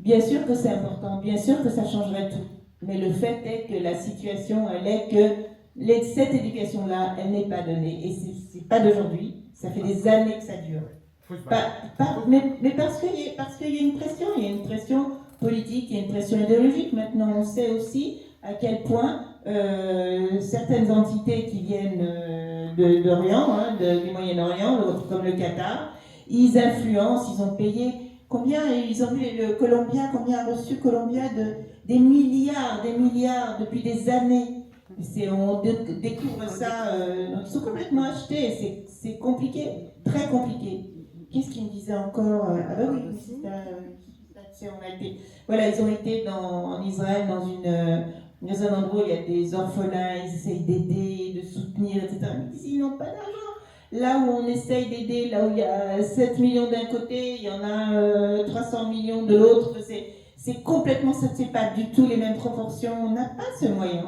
bien sûr que c'est important, bien sûr que ça changerait tout. Mais le fait est que la situation, elle est que cette éducation-là, elle n'est pas donnée. Et c'est pas d'aujourd'hui, Ça fait des années que ça dure. Mais parce qu'il y a une pression, il y a une pression politique, il y a une pression idéologique. Maintenant, on sait aussi à quel point certaines entités qui viennent d'Orient, hein, du Moyen-Orient, comme le Qatar, ils influencent, ils ont payé combien, ils ont vu le Colombien, combien a reçu Colombia des milliards depuis des années. On découvre ça, donc ils sont complètement achetés, c'est compliqué, très compliqué. Qu'est-ce qu'ils me disaient encore? Ah bah oui, voilà, ils ont été en Israël dans un endroit où il y a des orphelins, ils essayent d'aider, de soutenir, etc. Mais ils n'ont pas d'argent. Là où on essaye d'aider, là où il y a 7 millions d'un côté, il y en a 300 millions de l'autre, c'est complètement, c'est pas du tout les mêmes proportions, on n'a pas ce moyen.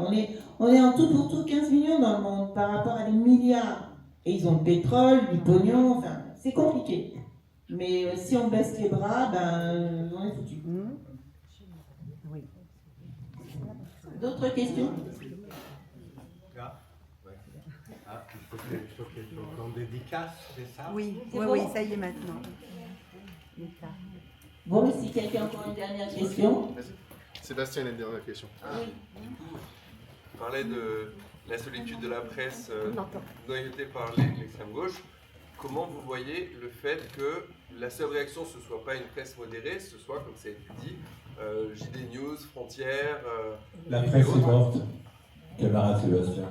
On est en tout pour tout 15 millions dans le monde par rapport à des milliards. Et ils ont le pétrole, du pognon, enfin, c'est compliqué. Mais si on baisse les bras, ben, on est foutu. Oui. D'autres questions? Il faut qu'elle soit en dédicace, c'est ça? Oui, ça y est maintenant. Bon, si quelqu'un a encore une dernière question. Sébastien a une dernière question. Vous parlez de la solitude de la presse noyautée par l'extrême gauche. Comment vous voyez le fait que la seule réaction, ce ne soit pas une presse modérée, ce soit, comme ça a été dit, JD News, Frontières... la presse est morte, camarade Sébastien.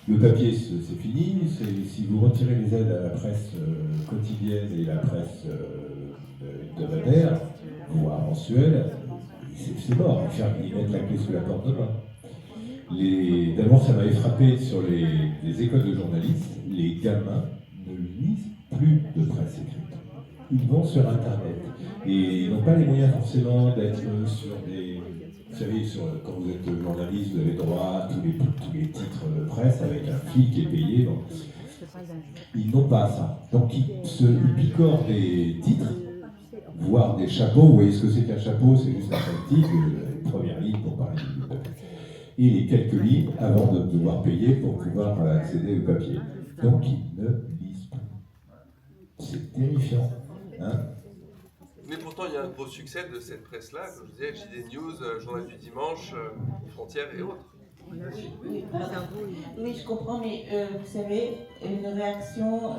Le papier, c'est fini. Si vous retirez les aides à la presse quotidienne et la presse hebdomadaire, voire mensuelle, c'est mort. Ils mettent la clé sous la porte demain. D'abord, ça m'avait frappé sur les écoles de journalistes. Les gamins ne lisent plus de presse écrite. Ils vont sur Internet. Et ils n'ont pas les moyens forcément d'être sur des... Vous savez, quand vous êtes journaliste, vous avez droit à tous les titres de presse avec un fil qui est payé. Donc, ils n'ont pas ça. Donc ils picorent des titres, voire des chapeaux. Vous voyez ce que c'est qu'un chapeau? C'est juste un titre, une première ligne pour parler du papier. Et les quelques lignes avant de devoir payer pour pouvoir accéder au papier. Donc ils ne lisent plus. C'est terrifiant. Hein? Mais pourtant, il y a un gros succès de cette presse-là, comme je disais, JD News, Journal du Dimanche, Frontières et autres. Oui, je comprends, mais vous savez, une réaction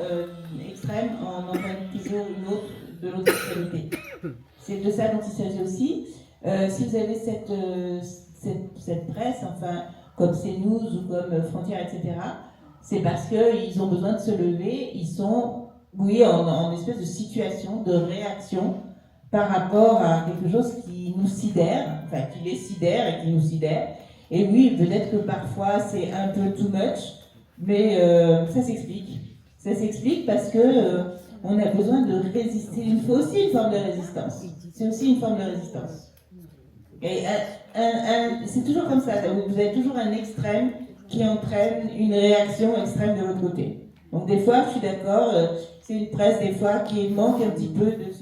extrême en entraîne toujours une autre de l'autre extrémité. C'est de ça dont il s'agit aussi. Si vous avez cette presse, enfin, comme CNews ou comme Frontières, etc., c'est parce qu'ils ont besoin de se lever, ils sont, oui, en espèce de situation, de réaction par rapport à quelque chose qui nous sidère, enfin qui les sidère et qui nous sidère. Et oui, peut-être que parfois c'est un peu too much, mais ça s'explique. Ça s'explique parce que on a besoin de résister. Il faut aussi une forme de résistance. C'est aussi une forme de résistance. Et c'est toujours comme ça. Vous avez toujours un extrême qui entraîne une réaction extrême de l'autre côté. Donc des fois, je suis d'accord, c'est une presse des fois qui manque un petit peu de